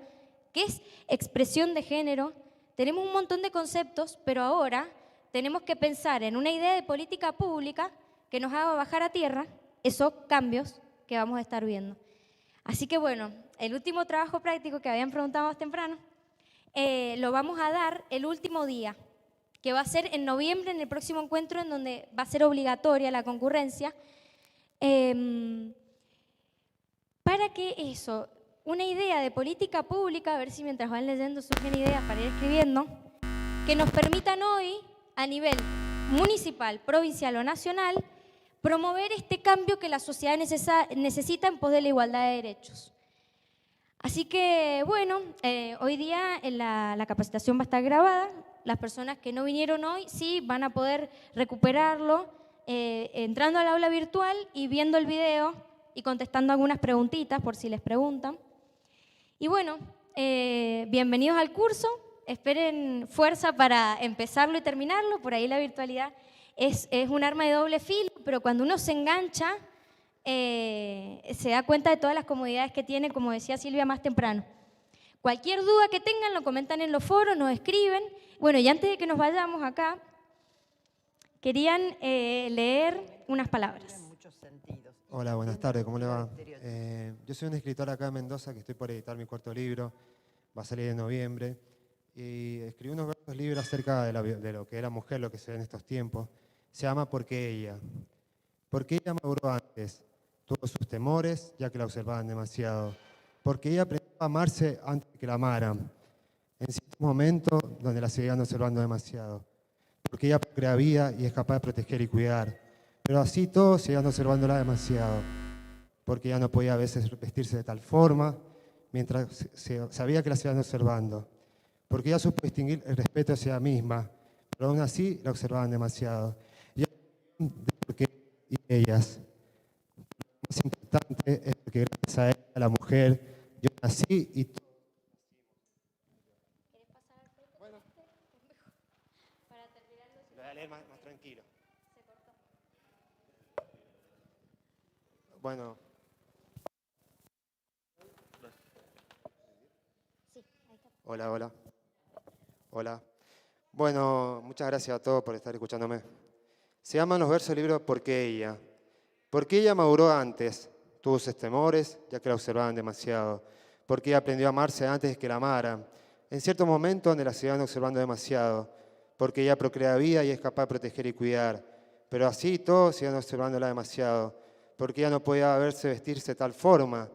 qué es expresión de género? Tenemos un montón de conceptos, pero ahora tenemos que pensar en una idea de política pública que nos haga bajar a tierra esos cambios que vamos a estar viendo. Así que bueno, el último trabajo práctico que habían preguntado más temprano, lo vamos a dar el último día, que va a ser en noviembre, en el próximo encuentro, en donde va a ser obligatoria la concurrencia, para que eso, una idea de política pública, a ver si mientras van leyendo surgen ideas para ir escribiendo, que nos permitan hoy, a nivel municipal, provincial o nacional, promover este cambio que la sociedad necesita en pos de la igualdad de derechos. Así que, bueno, hoy día la capacitación va a estar grabada. Las personas que no vinieron hoy sí van a poder recuperarlo entrando al aula virtual y viendo el video y contestando algunas preguntitas por si les preguntan. Y bueno, bienvenidos al curso. Esperen fuerza para empezarlo y terminarlo. Por ahí la virtualidad es un arma de doble filo, pero cuando uno se engancha, se da cuenta de todas las comodidades que tiene, como decía Silvia más temprano. Cualquier duda que tengan, lo comentan en los foros, nos escriben. Bueno, y antes de que nos vayamos acá, querían leer unas palabras. Hola, buenas tardes, ¿cómo le va? Yo soy un escritor acá en Mendoza que estoy por editar mi cuarto libro, va a salir en noviembre, y escribí unos versos libres acerca de lo que era mujer, lo que se ve en estos tiempos. Se llama ¿Por qué ella? Porque ella maduró antes, tuvo sus temores, ya que la observaban demasiado. Porque ella aprendió a amarse antes de que la amaran, en ciertos momentos donde la seguían observando demasiado. Porque ella crea vida y es capaz de proteger y cuidar. Pero así todos seguían observándola demasiado. Porque ella no podía a veces vestirse de tal forma, mientras sabía que la seguían observando. Porque ella supo distinguir el respeto hacia ella misma, pero aún así la observaban demasiado. Y porque y ellas. Lo más importante es porque gracias a ella, a la mujer, yo nací y todos nacimos. Bueno, lo voy a leer más tranquilo. Bueno. Hola. Hola. Bueno, muchas gracias a todos por estar escuchándome. Se llaman los versos del libro ¿Por qué ella? Porque ella maduró antes, tuvo sus temores, ya que la observaban demasiado. Porque ella aprendió a amarse antes de que la amaran, en ciertos momentos donde la seguían observando demasiado. Porque ella procrea vida y es capaz de proteger y cuidar. Pero así todos siguen observándola demasiado. Porque ella no podía vestirse de tal forma,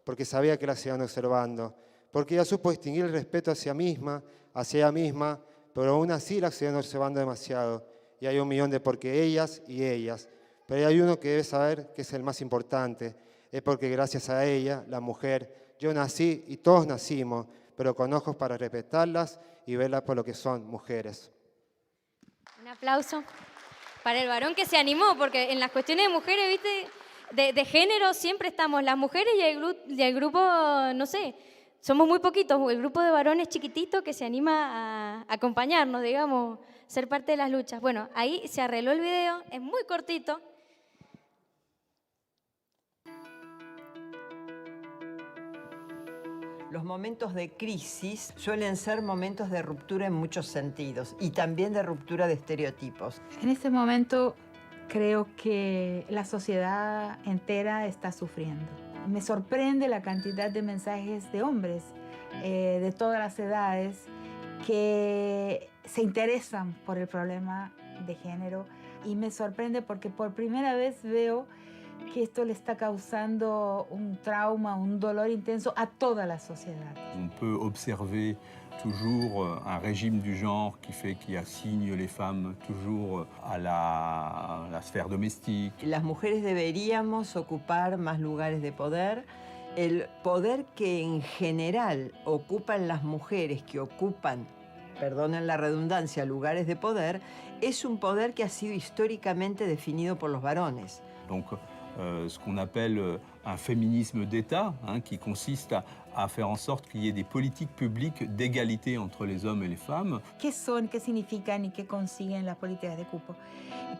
porque sabía que la seguían observando. Porque ella supo distinguir el respeto hacia ella misma, pero aún así la seguían observando demasiado. Y hay 1.000.000 de por qué ellas y ellas. Pero hay uno que debe saber que es el más importante. Es porque gracias a ella, la mujer, yo nací y todos nacimos, pero con ojos para respetarlas y verlas por lo que son, mujeres. Un aplauso para el varón que se animó, porque en las cuestiones de mujeres, ¿viste? De género siempre estamos las mujeres y el grupo, no sé, somos muy poquitos, el grupo de varones chiquitito que se anima a acompañarnos, digamos, ser parte de las luchas. Bueno, ahí se arregló el video, es muy cortito. Los momentos de crisis suelen ser momentos de ruptura en muchos sentidos y también de ruptura de estereotipos. En este momento creo que la sociedad entera está sufriendo. Me sorprende la cantidad de mensajes de hombres de todas las edades que se interesan por el problema de género, y me sorprende porque por primera vez veo que esto le está causando un trauma, un dolor intenso a toda la sociedad. On peut observer toujours un régime du genre qui fait qu'il assigne les femmes toujours à la sphère domestique. Las mujeres deberíamos ocupar más lugares de poder. El poder que en general ocupan las mujeres que ocupan, perdonen la redundancia, lugares de poder, es un poder que ha sido históricamente definido por los varones. Donc, ce qu'on appelle un féminisme d'État, qui consiste à faire en sorte qu'il y ait des politiques publiques d'égalité entre les hommes et les femmes. ¿Qué son, qué significan y qué consiguen las políticas de cupo?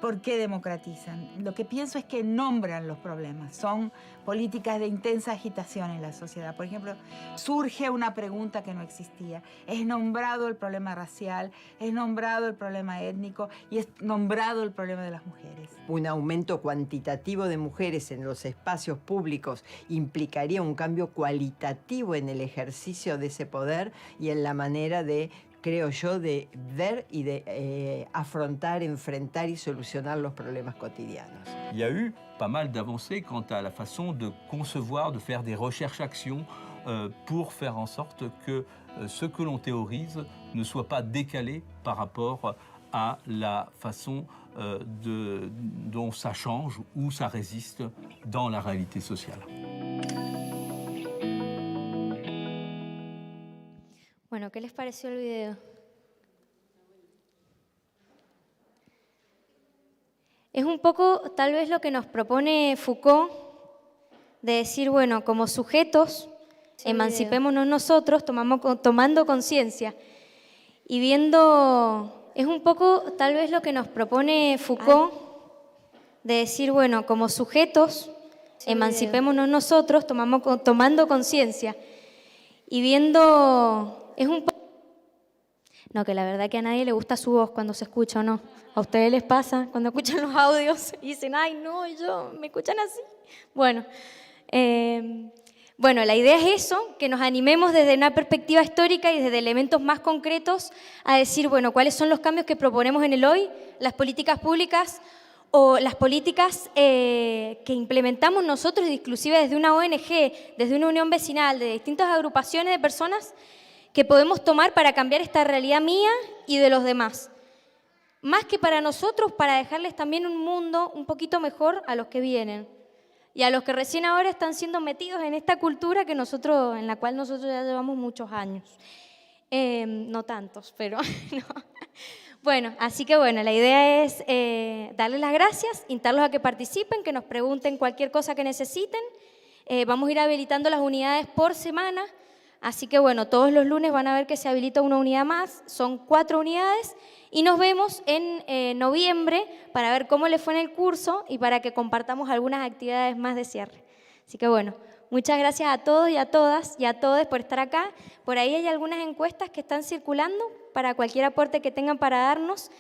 ¿Por qué democratizan? Lo que pienso es que nombran los problemas. Son políticas de intensa agitación en la sociedad. Por ejemplo, surge una pregunta que no existía. Es nombrado el problema racial, es nombrado el problema étnico y es nombrado el problema de las mujeres. Un aumento cuantitativo de mujeres en los espacios públicos implicaría un cambio cualitativo en el ejercicio de ese poder y en la manera de, creo yo, de ver y de afrontar, enfrentar y solucionar los problemas cotidianos. Il y a eu pas mal d'avancées quant à la façon de concevoir, de faire des recherches-actions pour faire en sorte que ce que l'on théorise ne soit pas décalé par rapport à la façon dont ça change ou ça résiste dans la réalité sociale. Bueno, ¿qué les pareció el video? Es un poco tal vez lo que nos propone Foucault, de decir, bueno, como sujetos, emancipémonos nosotros, tomando conciencia y viendo. Es un poco tal vez lo que nos propone Foucault, de decir, bueno, como sujetos, emancipémonos nosotros, tomando conciencia y viendo. Es un poco. No, que la verdad que a nadie le gusta su voz cuando se escucha, ¿o no? ¿A ustedes les pasa cuando escuchan los audios y dicen, ay, no, me escuchan así? Bueno, la idea es eso, que nos animemos desde una perspectiva histórica y desde elementos más concretos a decir, bueno, cuáles son los cambios que proponemos en el hoy, las políticas públicas o las políticas que implementamos nosotros, inclusive desde una ONG, desde una unión vecinal, de distintas agrupaciones de personas que podemos tomar para cambiar esta realidad mía y de los demás. Más que para nosotros, para dejarles también un mundo un poquito mejor a los que vienen y a los que recién ahora están siendo metidos en esta cultura en la cual nosotros ya llevamos muchos años. No tantos, pero no. Bueno, así que bueno, la idea es darles las gracias, invitarlos a que participen, que nos pregunten cualquier cosa que necesiten. Vamos a ir habilitando las unidades por semana. Así que bueno, todos los lunes van a ver que se habilita una unidad más, son 4 unidades y nos vemos en noviembre para ver cómo les fue en el curso y para que compartamos algunas actividades más de cierre. Así que bueno, muchas gracias a todos y a todas y a todos por estar acá. Por ahí hay algunas encuestas que están circulando para cualquier aporte que tengan para darnos,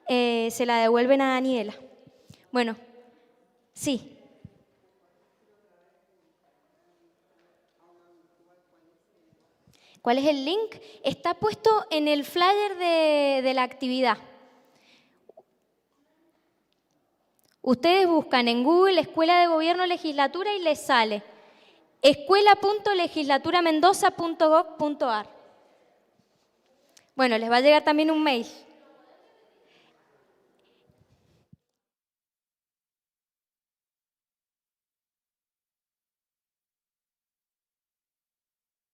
se la devuelven a Daniela. Bueno, sí. ¿Cuál es el link? Está puesto en el flyer de la actividad. Ustedes buscan en Google Escuela de Gobierno Legislatura y les sale escuela.legislaturamendoza.gov.ar. Bueno, les va a llegar también un mail.